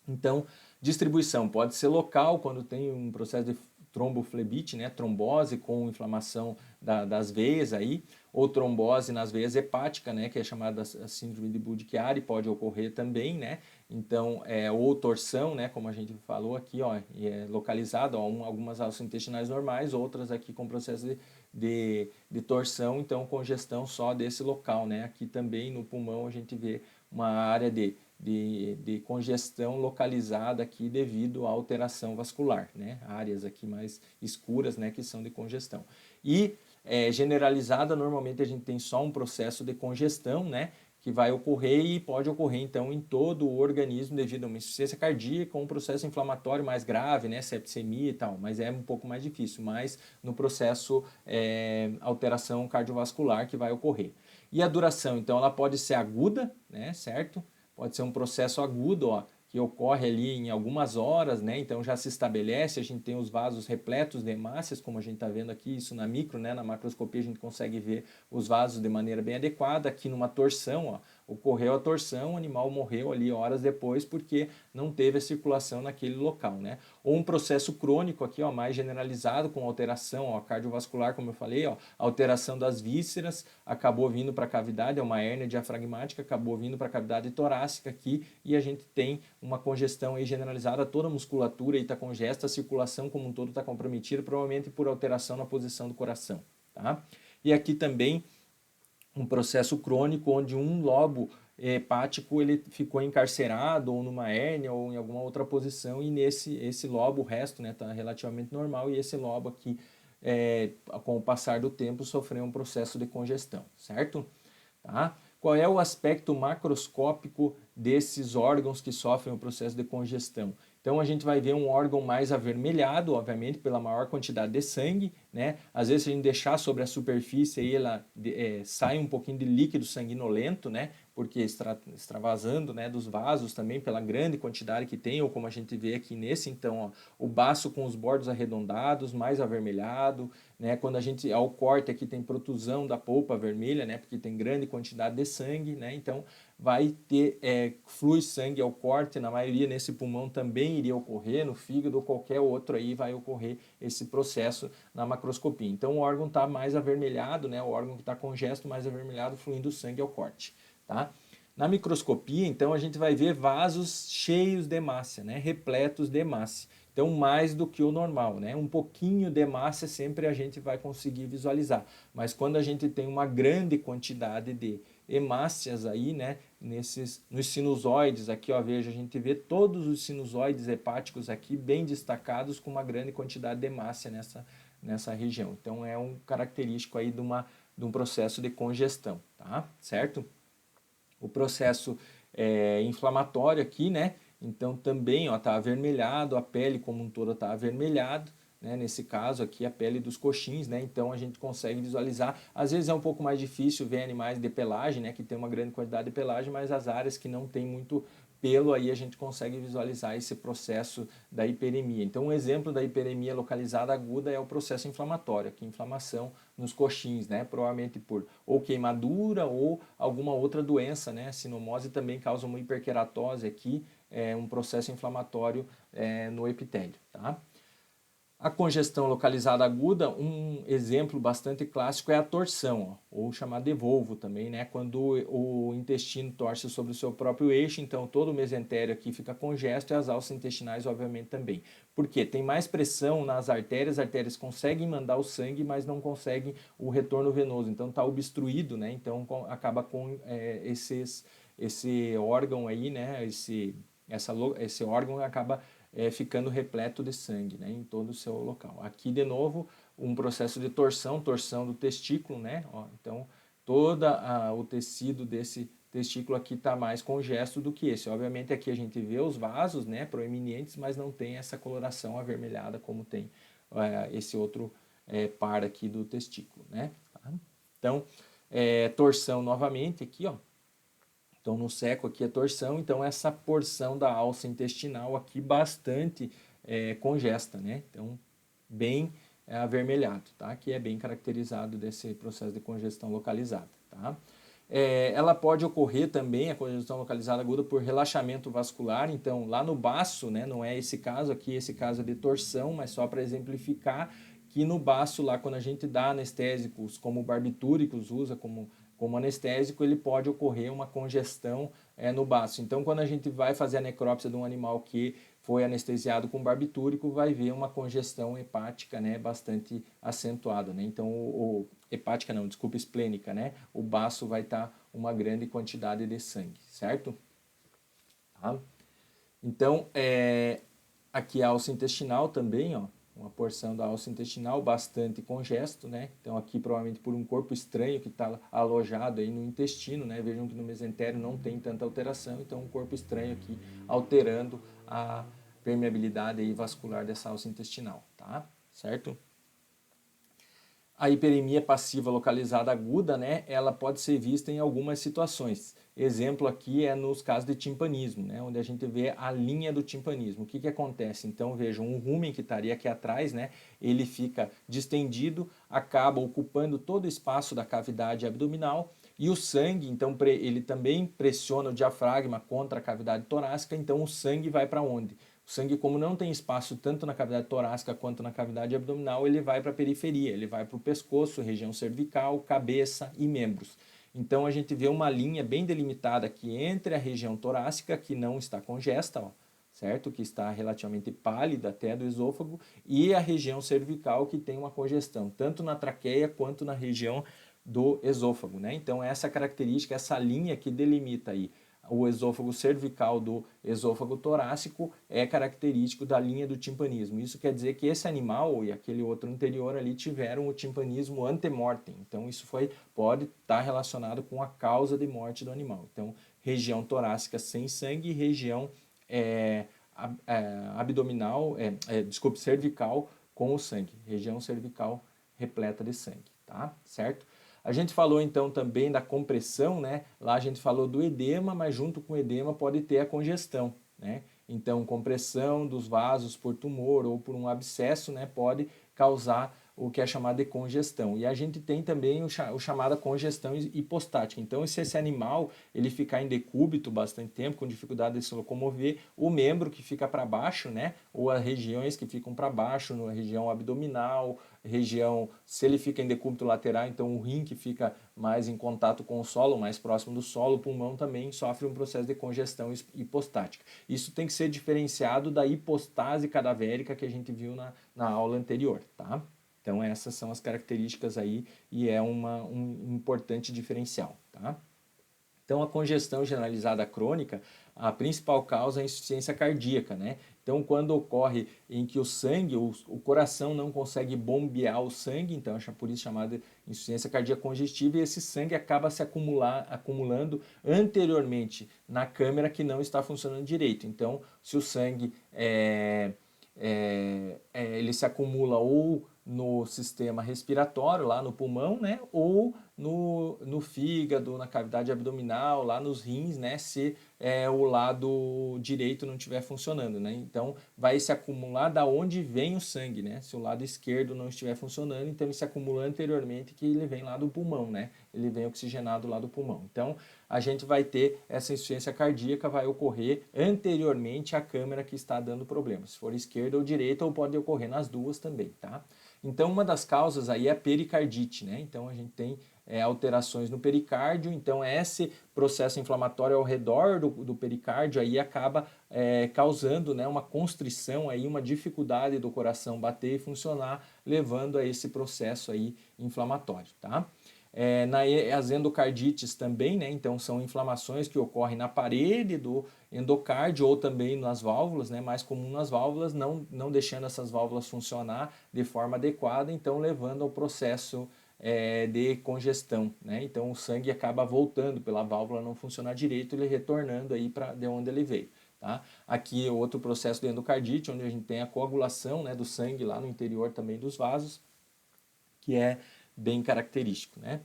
Então, distribuição pode ser local, quando tem um processo de tromboflebite, né, trombose com inflamação das veias aí, ou trombose nas veias hepáticas, né, que é chamada síndrome de Budd-Chiari, pode ocorrer também, né, então, ou torção, né, como a gente falou aqui, ó, é localizado, ó, algumas alças intestinais normais, outras aqui com processo de torção, então congestão só desse local, né, aqui também no pulmão a gente vê uma área de congestão localizada aqui devido à alteração vascular, né? Áreas aqui mais escuras, né, que são de congestão. E generalizada, normalmente a gente tem só um processo de congestão, né, que vai ocorrer e pode ocorrer então em todo o organismo devido a uma insuficiência cardíaca, um processo inflamatório mais grave, né, septicemia e tal, mas é um pouco mais difícil, mas no processo alteração cardiovascular que vai ocorrer. E a duração, então, ela pode ser aguda, né, certo? Pode ser um processo agudo, ó, que ocorre ali em algumas horas, né? Então já se estabelece, a gente tem os vasos repletos de hemácias, como a gente está vendo aqui, isso na micro, né? Na macroscopia a gente consegue ver os vasos de maneira bem adequada. Aqui numa torção, ó, ocorreu a torção, o animal morreu ali horas depois porque não teve a circulação naquele local, né? Ou um processo crônico aqui, ó, mais generalizado, com alteração, ó, cardiovascular, como eu falei, ó, alteração das vísceras, acabou vindo para a cavidade, é uma hérnia diafragmática, acabou vindo para a cavidade torácica aqui e a gente tem uma congestão aí generalizada, toda a musculatura está congesta, a circulação como um todo está comprometida, provavelmente por alteração na posição do coração, tá? E aqui também um processo crônico onde um lobo hepático ele ficou encarcerado ou numa hérnia ou em alguma outra posição e esse lobo, o resto, né, está relativamente normal e esse lobo aqui, com o passar do tempo, sofreu um processo de congestão, certo? Tá? Qual é o aspecto macroscópico desses órgãos que sofrem o processo de congestão? Então a gente vai ver um órgão mais avermelhado, obviamente, pela maior quantidade de sangue, né? Às vezes se a gente deixar sobre a superfície aí, ela sai um pouquinho de líquido sanguinolento, né? Porque extravasando, né, dos vasos também pela grande quantidade que tem, ou como a gente vê aqui nesse, então, ó, o baço com os bordos arredondados, mais avermelhado, né? Quando a gente ao corte aqui tem protusão da polpa vermelha, né? Porque tem grande quantidade de sangue, né? Então vai ter flui sangue ao corte, na maioria nesse pulmão também iria ocorrer, no fígado ou qualquer outro aí vai ocorrer esse processo na macroscopia. Então o órgão está mais avermelhado, né? O órgão que está congesto mais avermelhado, fluindo sangue ao corte, tá? Na microscopia, então, a gente vai ver vasos cheios de hemácia, né? Repletos de hemácia. Então, mais do que o normal, né? Um pouquinho de hemácia sempre a gente vai conseguir visualizar. Mas quando a gente tem uma grande quantidade de hemácias aí, né? Nos sinusoides aqui, ó, veja, a gente vê todos os sinusoides hepáticos aqui bem destacados com uma grande quantidade de hemácia nessa região. Então, é um característico aí de um processo de congestão, tá? Certo? O processo inflamatório aqui, né? Então também está avermelhado, a pele como um todo está avermelhado, né? Nesse caso aqui a pele dos coxins, né? Então a gente consegue visualizar. Às vezes é um pouco mais difícil ver animais de pelagem, né? Que tem uma grande quantidade de pelagem, mas as áreas que não tem muito pelo aí a gente consegue visualizar esse processo da hiperemia. Então um exemplo da hiperemia localizada aguda é o processo inflamatório, que é inflamação nos coxins, né? Provavelmente por ou queimadura ou alguma outra doença, né? A sinomose também causa uma hiperqueratose aqui, um processo inflamatório no epitélio, tá? A congestão localizada aguda, um exemplo bastante clássico é a torção, ó, ou chamada de volvo também, né? Quando o intestino torce sobre o seu próprio eixo, então todo o mesentério aqui fica congesto e as alças intestinais, obviamente, também. Por quê? Tem mais pressão nas artérias, as artérias conseguem mandar o sangue, mas não conseguem o retorno venoso, então está obstruído, né? Então acaba com esse órgão aí, né? Esse órgão acaba ficando repleto de sangue, né, em todo o seu local. Aqui, de novo, um processo de torção do testículo, né? Ó, então, todo o tecido desse testículo aqui está mais congesto do que esse. Obviamente, aqui a gente vê os vasos, né, proeminentes, mas não tem essa coloração avermelhada como tem esse outro par aqui do testículo, né? Então, torção novamente aqui, ó. Então, no seco aqui é torção, então essa porção da alça intestinal aqui bastante congesta, né? Então, bem avermelhado, tá? Que é bem caracterizado desse processo de congestão localizada, tá? Ela pode ocorrer também, a congestão localizada aguda, por relaxamento vascular. Então, lá no baço, né, não é esse caso aqui, esse caso é de torção, mas só para exemplificar que no baço, lá quando a gente dá anestésicos como barbitúricos, usa como anestésico, ele pode ocorrer uma congestão no baço. Então, quando a gente vai fazer a necrópsia de um animal que foi anestesiado com barbitúrico, vai ver uma congestão hepática, né, bastante acentuada, né? Então, hepática não, desculpa, esplênica, né? O baço vai estar uma grande quantidade de sangue, certo? Tá? Então, aqui a alça intestinal também, ó, uma porção da alça intestinal bastante congesto, né? Então aqui provavelmente por um corpo estranho que está alojado aí no intestino, né? Vejam que no mesentério não tem tanta alteração, então um corpo estranho aqui alterando a permeabilidade aí vascular dessa alça intestinal, tá? Certo? A hiperemia passiva localizada aguda, né, ela pode ser vista em algumas situações. Exemplo aqui é nos casos de timpanismo, né, onde a gente vê a linha do timpanismo. O que acontece? Então, vejam, um rumen que estaria aqui atrás, né, ele fica distendido, acaba ocupando todo o espaço da cavidade abdominal e o sangue, então, ele também pressiona o diafragma contra a cavidade torácica, então o sangue vai para onde? O sangue, como não tem espaço tanto na cavidade torácica quanto na cavidade abdominal, ele vai para a periferia, ele vai para o pescoço, região cervical, cabeça e membros. Então a gente vê uma linha bem delimitada aqui entre a região torácica, que não está congesta, ó, certo? Que está relativamente pálida até do esôfago, e a região cervical, que tem uma congestão, tanto na traqueia quanto na região do esôfago, né? Então essa característica, essa linha que delimita aí o esôfago cervical do esôfago torácico é característico da linha do timpanismo. Isso quer dizer que esse animal e aquele outro anterior ali tiveram o timpanismo antemortem. Então isso pode estar relacionado com a causa de morte do animal. Então região torácica sem sangue e região abdominal, desculpe, cervical com o sangue. Região cervical repleta de sangue, tá? Certo? A gente falou então também da compressão, né? Lá a gente falou do edema, mas junto com o edema pode ter a congestão, né? Então, compressão dos vasos por tumor ou por um abscesso, né, pode causar o que é chamado de congestão. E a gente tem também o chamado congestão hipostática. Então, se esse animal ele ficar em decúbito bastante tempo, com dificuldade de se locomover, o membro que fica para baixo, né, ou as regiões que ficam para baixo, na região abdominal, se ele fica em decúbito lateral, então o rim que fica mais em contato com o solo, mais próximo do solo, o pulmão também sofre um processo de congestão hipostática. Isso tem que ser diferenciado da hipostase cadavérica que a gente viu na aula anterior, tá? Então essas são as características aí e é um importante diferencial, tá? Então a congestão generalizada crônica, a principal causa é a insuficiência cardíaca, né? Então quando ocorre em que o sangue, o coração não consegue bombear o sangue, então é por isso chamada insuficiência cardíaca congestiva, e esse sangue acaba se acumulando anteriormente na câmara que não está funcionando direito. Então se o sangue ele se acumula ou no sistema respiratório, lá no pulmão, né? Ou no fígado, na cavidade abdominal, lá nos rins, né, se o lado direito não estiver funcionando, né? Então vai se acumular da onde vem o sangue, né? Se o lado esquerdo não estiver funcionando, então ele se acumula anteriormente que ele vem lá do pulmão, né? Ele vem oxigenado lá do pulmão. Então a gente vai ter essa insuficiência cardíaca, vai ocorrer anteriormente à câmara que está dando problema. Se for esquerda ou direita, ou pode ocorrer nas duas também, tá? Então uma das causas aí é a pericardite, né? Então a gente tem alterações no pericárdio, então esse processo inflamatório ao redor do pericárdio aí acaba causando, né, uma constrição, aí, uma dificuldade do coração bater e funcionar, levando a esse processo aí inflamatório, tá? As endocardites também, né? Então são inflamações que ocorrem na parede do endocárdio ou também nas válvulas, né? Mais comum nas válvulas, não deixando essas válvulas funcionar de forma adequada, então levando ao processo de congestão, né? Então o sangue acaba voltando pela válvula não funcionar direito, ele retornando aí para de onde ele veio. Tá? Aqui outro processo de endocardite, onde a gente tem a coagulação, né, do sangue lá no interior também dos vasos, que é bem característico, né?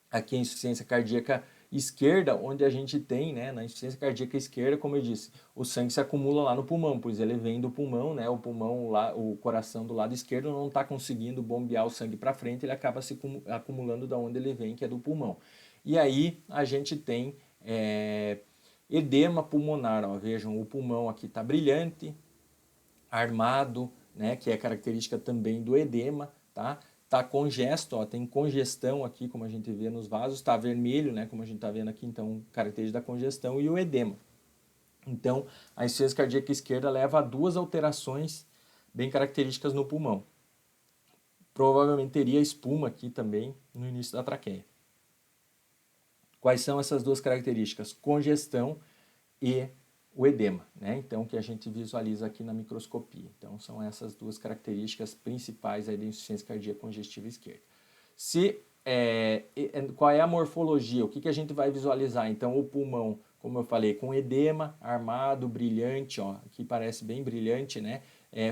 Aqui a insuficiência cardíaca esquerda, onde a gente tem, né, na insuficiência cardíaca esquerda, como eu disse, o sangue se acumula lá no pulmão, pois ele vem do pulmão, né, o pulmão lá, o coração do lado esquerdo não está conseguindo bombear o sangue para frente, ele acaba se acumulando da onde ele vem, que é do pulmão. E aí a gente tem edema pulmonar, ó, vejam, o pulmão aqui está brilhante, armado, né, que é característica também do edema, tá? Tá congesto, ó, tem congestão aqui, como a gente vê nos vasos, está vermelho, né, como a gente está vendo aqui, então, característica da congestão e o edema. Então, a insuficiência cardíaca esquerda leva a duas alterações bem características no pulmão. Provavelmente teria espuma aqui também no início da traqueia. Quais são essas duas características? Congestão e o edema, né? Então, que a gente visualiza aqui na microscopia. Então, são essas duas características principais aí da insuficiência cardíaca congestiva esquerda. Qual é a morfologia? O que a gente vai visualizar? Então, o pulmão, como eu falei, com edema, armado, brilhante, ó, aqui parece bem brilhante, né?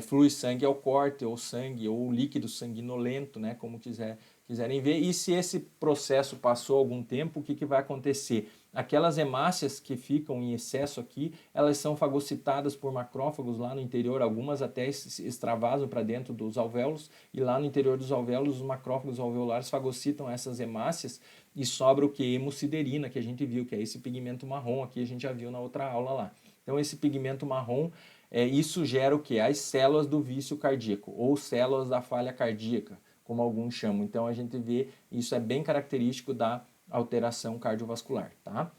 Flui sangue ao corte, ou sangue, ou líquido sanguinolento, né? Como quiserem ver. E se esse processo passou algum tempo, o que vai acontecer? Aquelas hemácias que ficam em excesso aqui, elas são fagocitadas por macrófagos lá no interior, algumas até extravasam para dentro dos alvéolos, e lá no interior dos alvéolos, os macrófagos alveolares fagocitam essas hemácias e sobra o que? Hemociderina, que a gente viu, que é esse pigmento marrom aqui, a gente já viu na outra aula lá. Então esse pigmento marrom, isso gera o que? As células do vício cardíaco, ou células da falha cardíaca, como alguns chamam. Então a gente vê, isso é bem característico da alteração cardiovascular, tá?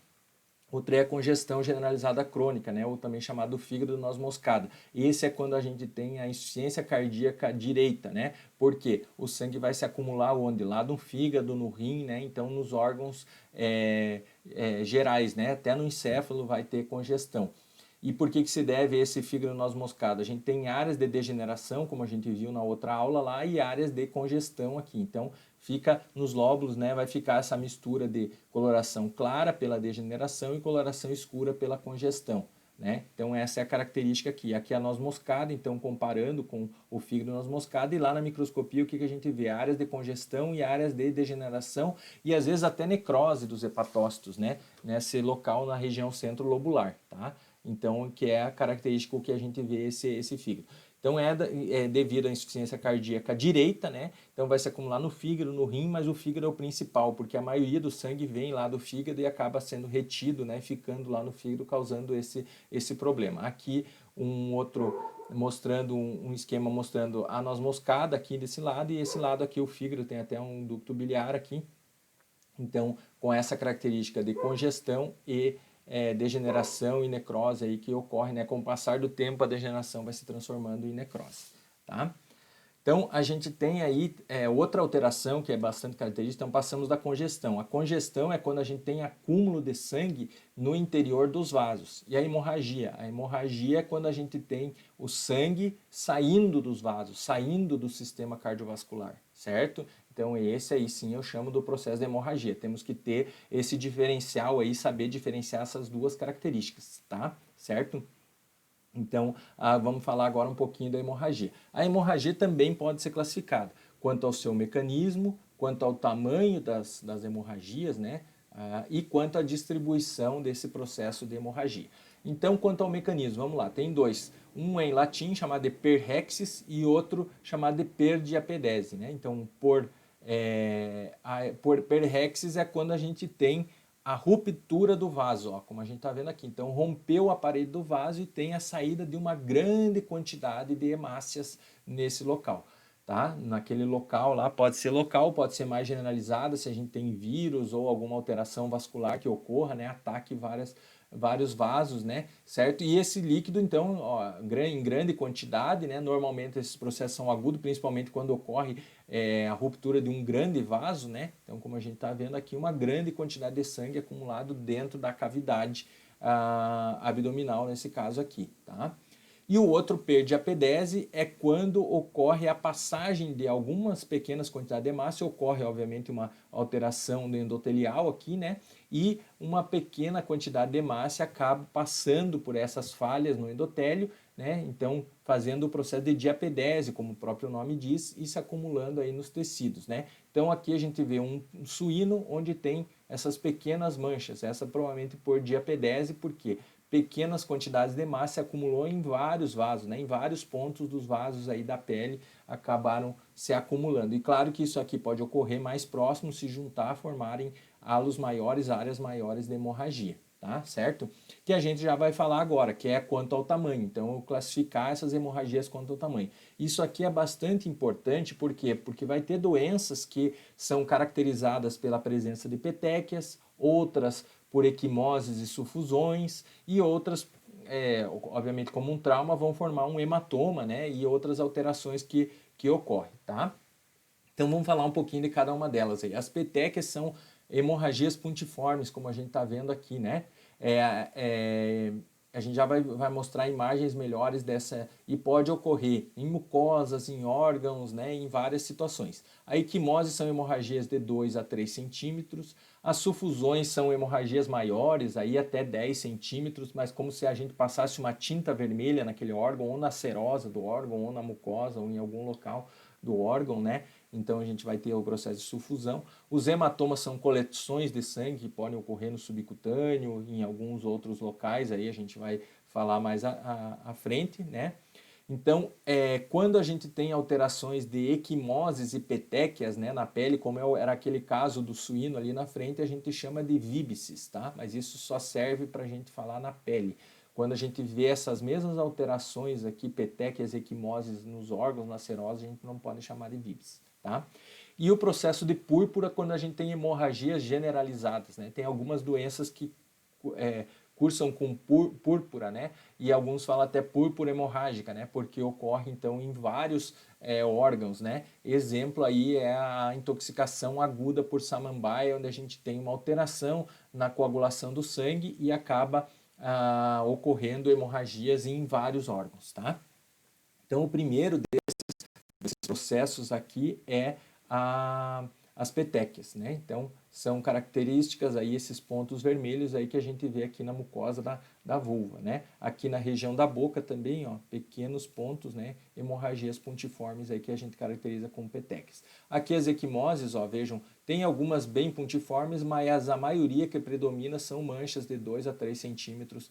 Outra é a congestão generalizada crônica, né, ou também chamado fígado noz moscada. Esse é quando a gente tem a insuficiência cardíaca direita, né? Porque o sangue vai se acumular onde? Lá no fígado, no rim, né? Então nos órgãos gerais, né? Até no encéfalo vai ter congestão. E por que se deve esse fígado noz moscada? A gente tem áreas de degeneração, como a gente viu na outra aula lá, e áreas de congestão aqui. Então, fica nos lóbulos, né, vai ficar essa mistura de coloração clara pela degeneração e coloração escura pela congestão. Né? Então essa é a característica aqui. Aqui é a noz moscada, então comparando com o fígado noz moscada, e lá na microscopia o que a gente vê? Áreas de congestão e áreas de degeneração e às vezes até necrose dos hepatócitos, né? Nesse local na região centro-lobular, tá? Então, que é a característica que a gente vê esse fígado. Então, é devido à insuficiência cardíaca direita, né? Então, vai se acumular no fígado, no rim, mas o fígado é o principal, porque a maioria do sangue vem lá do fígado e acaba sendo retido, né? Ficando lá no fígado, causando esse problema. Aqui, um outro mostrando um esquema mostrando a noz moscada aqui desse lado, e esse lado aqui o fígado, tem até um ducto biliar aqui. Então, com essa característica de congestão e degeneração e necrose aí que ocorre, né? Com o passar do tempo, a degeneração vai se transformando em necrose, tá? Então, a gente tem aí outra alteração que é bastante característica, então passamos da congestão. A congestão é quando a gente tem acúmulo de sangue no interior dos vasos. E a hemorragia? A hemorragia é quando a gente tem o sangue saindo dos vasos, saindo do sistema cardiovascular, certo? Então, esse aí sim eu chamo do processo de hemorragia. Temos que ter esse diferencial aí, saber diferenciar essas duas características, tá? Certo? Então, vamos falar agora um pouquinho da hemorragia. A hemorragia também pode ser classificada quanto ao seu mecanismo, quanto ao tamanho das hemorragias, né? E quanto à distribuição desse processo de hemorragia. Então, quanto ao mecanismo, vamos lá, tem dois. Um é em latim, chamado de perrexis, e outro chamado de perdiapedese, né? Então, por perrexis é quando a gente tem a ruptura do vaso, ó, como a gente está vendo aqui. Então, rompeu a parede do vaso e tem a saída de uma grande quantidade de hemácias nesse local. Tá? Naquele local lá, pode ser local, pode ser mais generalizada, se a gente tem vírus ou alguma alteração vascular que ocorra, né? Ataque vários vasos, né? Certo? E esse líquido, então, ó, em grande quantidade, né? Normalmente esses processos são agudos, principalmente quando ocorre a ruptura de um grande vaso, né? Então, como a gente está vendo aqui, uma grande quantidade de sangue acumulado dentro da cavidade abdominal, nesse caso aqui, tá? E o outro perdiapedese é quando ocorre a passagem de algumas pequenas quantidades de hemácia, ocorre obviamente uma alteração do endotelial aqui, né? E uma pequena quantidade de hemácia acaba passando por essas falhas no endotélio, né? Então fazendo o processo de diapedese, como o próprio nome diz, e se acumulando aí nos tecidos, né? Então aqui a gente vê um suíno onde tem essas pequenas manchas, essa provavelmente por diapedese, por quê? Pequenas quantidades de massa se acumulou em vários vasos, né? Em vários pontos dos vasos aí da pele acabaram se acumulando. E claro que isso aqui pode ocorrer mais próximo, se juntar, formarem halos maiores, áreas maiores de hemorragia, tá? Certo? Que a gente já vai falar agora, que é quanto ao tamanho. Então, classificar essas hemorragias quanto ao tamanho. Isso aqui é bastante importante, por quê? Porque vai ter doenças que são caracterizadas pela presença de petequias, outras por equimoses e sufusões, e outras, obviamente como um trauma, vão formar um hematoma, né? E outras alterações que ocorrem, tá? Então vamos falar um pouquinho de cada uma delas aí. As petequias são hemorragias puntiformes, como a gente está vendo aqui, né? A gente já vai mostrar imagens melhores dessa, e pode ocorrer em mucosas, em órgãos, né, em várias situações. A equimose são hemorragias de 2 a 3 centímetros, as sufusões são hemorragias maiores, aí até 10 centímetros, mas como se a gente passasse uma tinta vermelha naquele órgão, ou na serosa do órgão, ou na mucosa, ou em algum local do órgão, né? Então a gente vai ter o processo de sufusão. Os hematomas são coleções de sangue que podem ocorrer no subcutâneo, em alguns outros locais, aí a gente vai falar mais à frente, né? Então, quando a gente tem alterações de equimoses e petequias, né, na pele, como era aquele caso do suíno ali na frente, a gente chama de víbices, tá? Mas isso só serve para a gente falar na pele. Quando a gente vê essas mesmas alterações aqui, petequias, equimoses nos órgãos, na serose, a gente não pode chamar de víbices, tá? E o processo de púrpura, quando a gente tem hemorragias generalizadas, né? Tem algumas doenças que cursam com púrpura, né? E alguns falam até púrpura hemorrágica, né? Porque ocorre então em vários órgãos, né? Exemplo aí é a intoxicação aguda por samambaia, onde a gente tem uma alteração na coagulação do sangue e acaba ocorrendo hemorragias em vários órgãos, tá? Então o primeiro desses processos aqui é as petequias, né? Então, são características aí, esses pontos vermelhos aí que a gente vê aqui na mucosa da vulva, né? Aqui na região da boca também, ó, pequenos pontos, né? Hemorragias pontiformes aí que a gente caracteriza como petequias. Aqui as equimoses, ó, vejam, tem algumas bem pontiformes, mas a maioria que predomina são manchas de 2 a 3 centímetros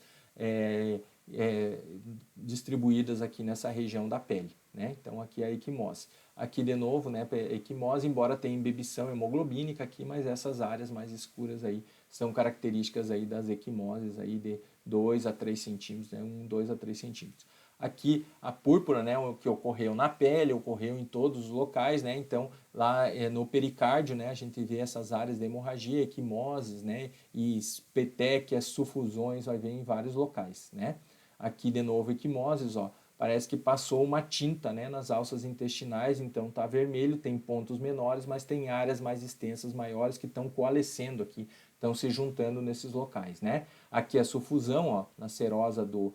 distribuídas aqui nessa região da pele, né? Então, aqui é a equimose. Aqui de novo, né, equimose, embora tenha embebição hemoglobínica aqui, mas essas áreas mais escuras aí são características aí das equimoses aí de 2 a 3 centímetros, né, 2 a 3 centímetros. Aqui a púrpura, né, o que ocorreu na pele, ocorreu em todos os locais, né, então lá no pericárdio, né, a gente vê essas áreas de hemorragia, equimoses, né, e petequias, sufusões, vai ver em vários locais, né. Aqui de novo equimoses, ó, parece que passou uma tinta, né, nas alças intestinais, então tá vermelho, tem pontos menores, mas tem áreas mais extensas, maiores, que estão coalescendo aqui, estão se juntando nesses locais, né? Aqui a sufusão, ó, na serosa do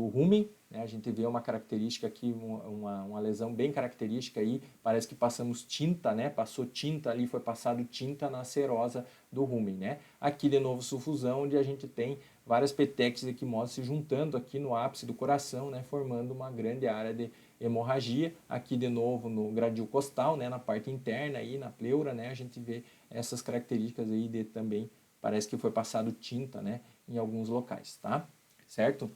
rumen, né? A gente vê uma característica aqui, uma lesão bem característica aí, parece que passamos tinta, né? Passou tinta ali, foi passado tinta na serosa do rumen, né? Aqui de novo sufusão, onde a gente tem várias petequias e equimoses se juntando aqui no ápice do coração, né? Formando uma grande área de hemorragia. Aqui de novo no gradil costal, né, na parte interna aí, na pleura, né, a gente vê essas características aí de também, parece que foi passado tinta, né, em alguns locais, tá? Certo?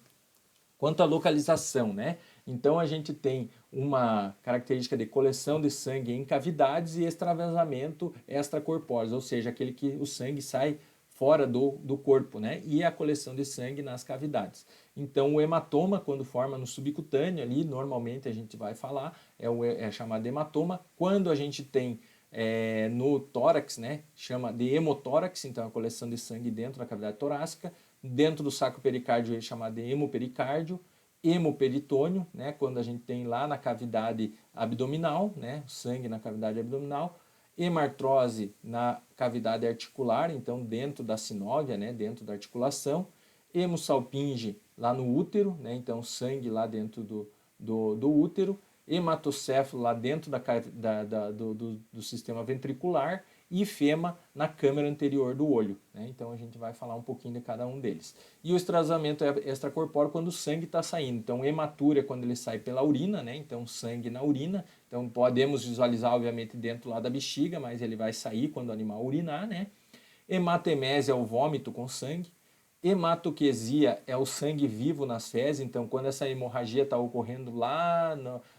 Quanto à localização, né? Então a gente tem uma característica de coleção de sangue em cavidades e extravasamento extracorpóreo, ou seja, aquele que o sangue sai fora do corpo, né? E a coleção de sangue nas cavidades. Então o hematoma, quando forma no subcutâneo ali, normalmente a gente vai falar, é chamado hematoma. Quando a gente tem no tórax, né? Chama de hemotórax, então a coleção de sangue dentro da cavidade torácica. Dentro do saco pericárdio é chamado de hemopericárdio, hemoperitônio, né, quando a gente tem lá na cavidade abdominal, né, sangue na cavidade abdominal, hemartrose na cavidade articular, então dentro da sinóvia, né, dentro da articulação, hemossalpinge lá no útero, né, então sangue lá dentro do útero, hematocéfalo lá dentro do sistema ventricular e fema na câmara anterior do olho, né? Então a gente vai falar um pouquinho de cada um deles. E o extravasamento é extracorpóreo quando o sangue está saindo. Então hematúria é quando ele sai pela urina, né? Então sangue na urina. Então podemos visualizar obviamente dentro lá da bexiga, mas ele vai sair quando o animal urinar, né? Hematemese é o vômito com sangue. Hematoquesia é o sangue vivo nas fezes, então quando essa hemorragia está ocorrendo lá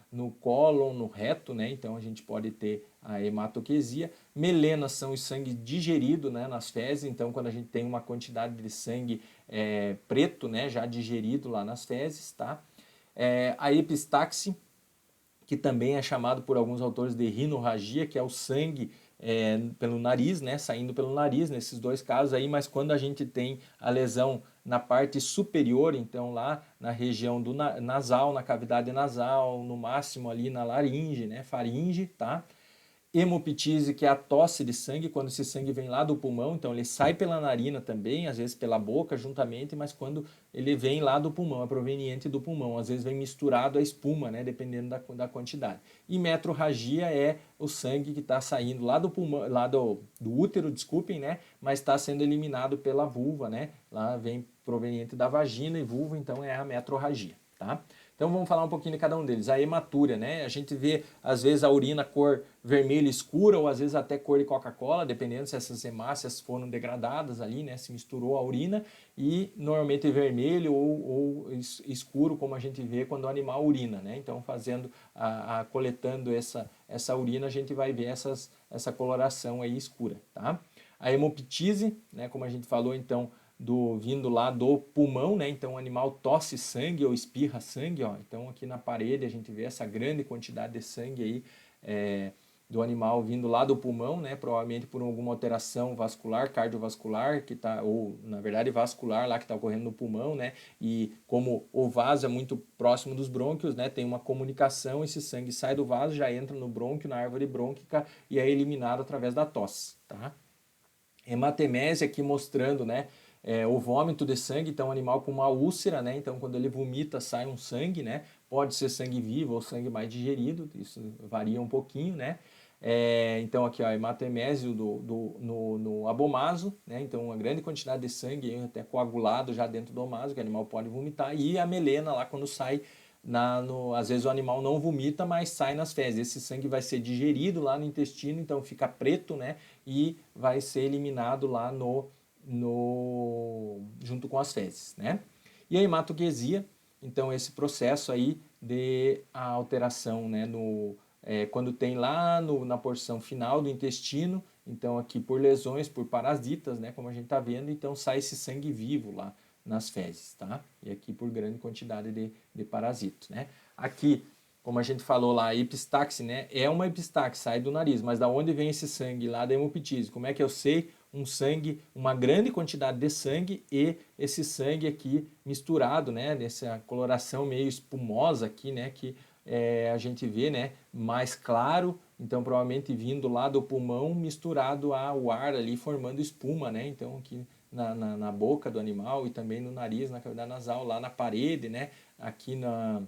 no cólon, no reto, né? Então a gente pode ter a hematoquesia. Melenas são o sangue digerido, né, nas fezes, então quando a gente tem uma quantidade de sangue preto, né, já digerido lá nas fezes, tá? A epistaxe, que também é chamado por alguns autores de rinorragia, que é o sangue pelo nariz, né, saindo pelo nariz, nesses dois casos aí, mas quando a gente tem a lesão na parte superior, então lá na região do nasal, na cavidade nasal, no máximo ali na laringe, né, faringe, tá? Hemoptise, que é a tosse de sangue, quando esse sangue vem lá do pulmão, então ele sai pela narina também, às vezes pela boca juntamente, mas quando ele vem lá do pulmão, é proveniente do pulmão, às vezes vem misturado a espuma, né, dependendo da quantidade. E metrorragia é o sangue que está saindo lá do pulmão, lá do útero, desculpem, né, mas está sendo eliminado pela vulva, né, lá vem proveniente da vagina e vulva, então é a metrorragia, tá? Então vamos falar um pouquinho de cada um deles. A hematúria, né? A gente vê às vezes a urina cor vermelha escura ou às vezes até cor de Coca-Cola, dependendo se essas hemácias foram degradadas ali, né? Se misturou a urina e normalmente vermelho ou escuro, como a gente vê quando o animal urina, né? Então coletando essa urina, a gente vai ver essa coloração aí escura, tá? A hemoptise, né? Como a gente falou, então vindo lá do pulmão, né? Então o animal tosse sangue ou espirra sangue, ó. Então aqui na parede a gente vê essa grande quantidade de sangue aí do animal vindo lá do pulmão, né? Provavelmente por alguma alteração vascular, cardiovascular, que tá, ou na verdade vascular lá que está ocorrendo no pulmão, né? E como o vaso é muito próximo dos brônquios, né? Tem uma comunicação, esse sangue sai do vaso, já entra no brônquio, na árvore brônquica e é eliminado através da tosse, tá? Hematemese aqui mostrando, né? O vômito de sangue, então animal com uma úlcera, né? Então quando ele vomita sai um sangue, né? Pode ser sangue vivo ou sangue mais digerido, isso varia um pouquinho, né? Então aqui ó, hematemese no abomaso, né? Então uma grande quantidade de sangue, até coagulado já dentro do omaso, que o animal pode vomitar, e a melena lá quando sai às vezes o animal não vomita, mas sai nas fezes. Esse sangue vai ser digerido lá no intestino, então fica preto, né? E vai ser eliminado lá junto com as fezes, né? E a hematoquesia, então esse processo aí de a alteração, né, quando tem lá na porção final do intestino, então aqui por lesões, por parasitas, né, como a gente está vendo, então sai esse sangue vivo lá nas fezes, tá? E aqui por grande quantidade de parasitos, né? Aqui, como a gente falou lá, a epistaxe, né? É uma epistaxe, sai do nariz, mas da onde vem esse sangue lá da hemoptise? Como é que eu sei um sangue, uma grande quantidade de sangue e esse sangue aqui misturado, né? Nessa coloração meio espumosa aqui, né? Que a gente vê, né? Mais claro, então provavelmente vindo lá do pulmão misturado ao ar ali, formando espuma, né? Então aqui na boca do animal e também no nariz, na cavidade nasal, lá na parede, né? Aqui na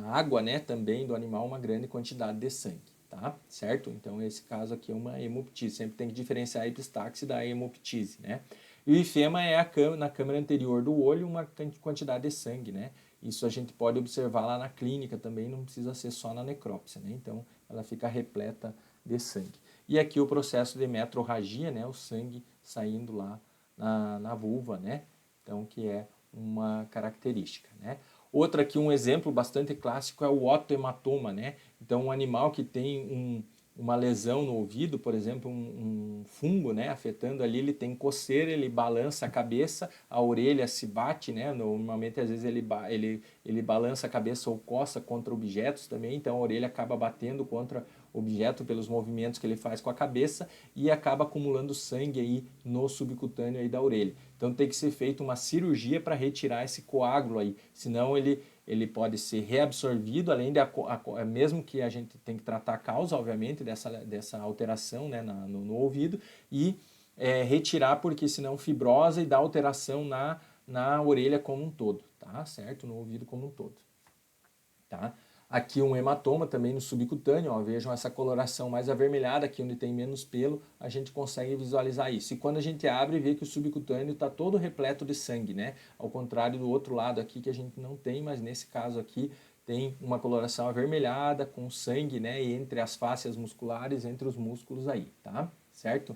água, né, também do animal, uma grande quantidade de sangue, tá? Certo? Então esse caso aqui é uma hemoptise, sempre tem que diferenciar a epistaxe da hemoptise, né? E o ifema é na câmara anterior do olho uma quantidade de sangue, né? Isso a gente pode observar lá na clínica também, não precisa ser só na necrópsia, né? Então ela fica repleta de sangue. E aqui o processo de metrorragia, né? O sangue saindo lá na vulva, né? Então que é uma característica, né? Outra aqui, um exemplo bastante clássico é o otohematoma, né? Então um animal que tem uma lesão no ouvido, por exemplo, um fungo, né, afetando ali, ele tem coceira, ele balança a cabeça, a orelha se bate, né, normalmente às vezes ele balança a cabeça ou coça contra objetos também, então a orelha acaba batendo contra objeto pelos movimentos que ele faz com a cabeça e acaba acumulando sangue aí no subcutâneo aí da orelha. Então tem que ser feita uma cirurgia para retirar esse coágulo aí, senão ele pode ser reabsorvido, além de mesmo que a gente tem que tratar a causa, obviamente, dessa alteração, né, no ouvido, e retirar, porque senão fibrosa e dá alteração na orelha como um todo, tá? Certo? No ouvido como um todo. Tá? Aqui um hematoma também no subcutâneo, ó, vejam essa coloração mais avermelhada, aqui onde tem menos pelo, a gente consegue visualizar isso. E quando a gente abre, vê que o subcutâneo está todo repleto de sangue, né? Ao contrário do outro lado aqui que a gente não tem, mas nesse caso aqui tem uma coloração avermelhada com sangue, né? Entre as fáscias musculares, entre os músculos aí, tá? Certo?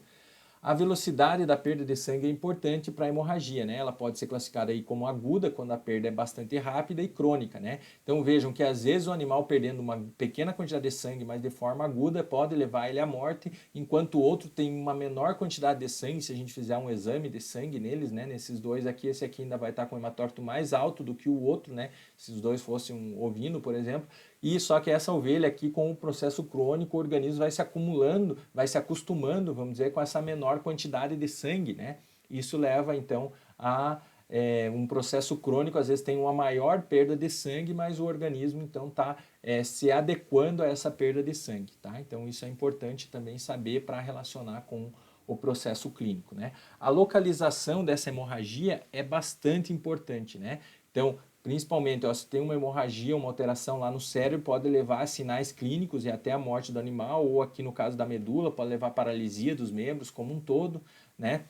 A velocidade da perda de sangue é importante para a hemorragia, né? Ela pode ser classificada aí como aguda, quando a perda é bastante rápida, e crônica, né? Então vejam que às vezes o animal perdendo uma pequena quantidade de sangue, mas de forma aguda, pode levar ele à morte, enquanto o outro tem uma menor quantidade de sangue, se a gente fizer um exame de sangue neles, né? Nesses dois aqui, esse aqui ainda vai estar com o hematócrito mais alto do que o outro, né? Se os dois fossem um ovino, por exemplo, e só que essa ovelha aqui, com o processo crônico, o organismo vai se acumulando, vai se acostumando, vamos dizer, com essa menor quantidade de sangue, né? Isso leva, então, a um processo crônico, às vezes tem uma maior perda de sangue, mas o organismo, então, está se adequando a essa perda de sangue, tá? Então, isso é importante também saber para relacionar com o processo clínico, né? A localização dessa hemorragia é bastante importante, né? Então, principalmente, ó, se tem uma hemorragia, uma alteração lá no cérebro, pode levar a sinais clínicos e até a morte do animal, ou aqui no caso da medula, pode levar a paralisia dos membros como um todo, né?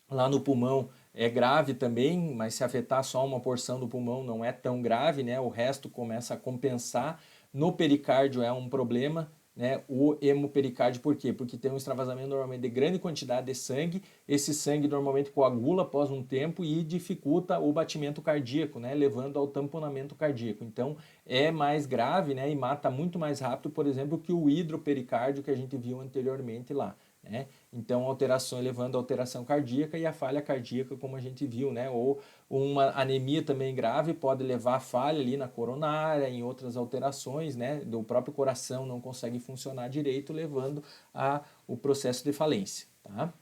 Lá no pulmão é grave também, mas se afetar só uma porção do pulmão não é tão grave, né? O resto começa a compensar. No pericárdio é um problema, né? O hemopericárdio, por quê? Porque tem um extravasamento normalmente de grande quantidade de sangue, esse sangue normalmente coagula após um tempo e dificulta o batimento cardíaco, né? Levando ao tamponamento cardíaco. Então é mais grave, né? E mata muito mais rápido, por exemplo, que o hidropericárdio que a gente viu anteriormente lá. Né? Então, alterações levando a alteração cardíaca e a falha cardíaca, como a gente viu, né? Ou uma anemia também grave pode levar a falha ali na coronária, em outras alterações, né? Do próprio coração não consegue funcionar direito, levando a o processo de falência, tá?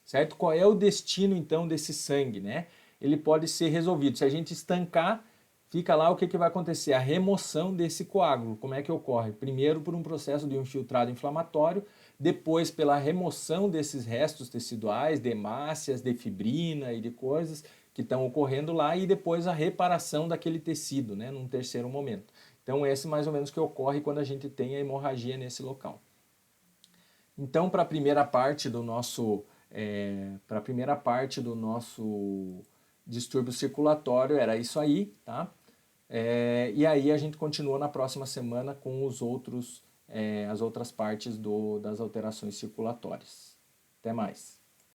Certo? Qual é o destino, então, desse sangue, né? Ele pode ser resolvido. Se a gente estancar, fica lá, o que vai acontecer? A remoção desse coágulo. Como é que ocorre? Primeiro por um processo de um infiltrado inflamatório, depois pela remoção desses restos teciduais, de hemácias, de fibrina e de coisas que estão ocorrendo lá, e depois a reparação daquele tecido, né, num terceiro momento. Então esse mais ou menos que ocorre quando a gente tem a hemorragia nesse local. Então, para a primeira parte do nosso distúrbio circulatório era isso aí, tá? E aí a gente continua na próxima semana com as outras partes das alterações circulatórias. Até mais.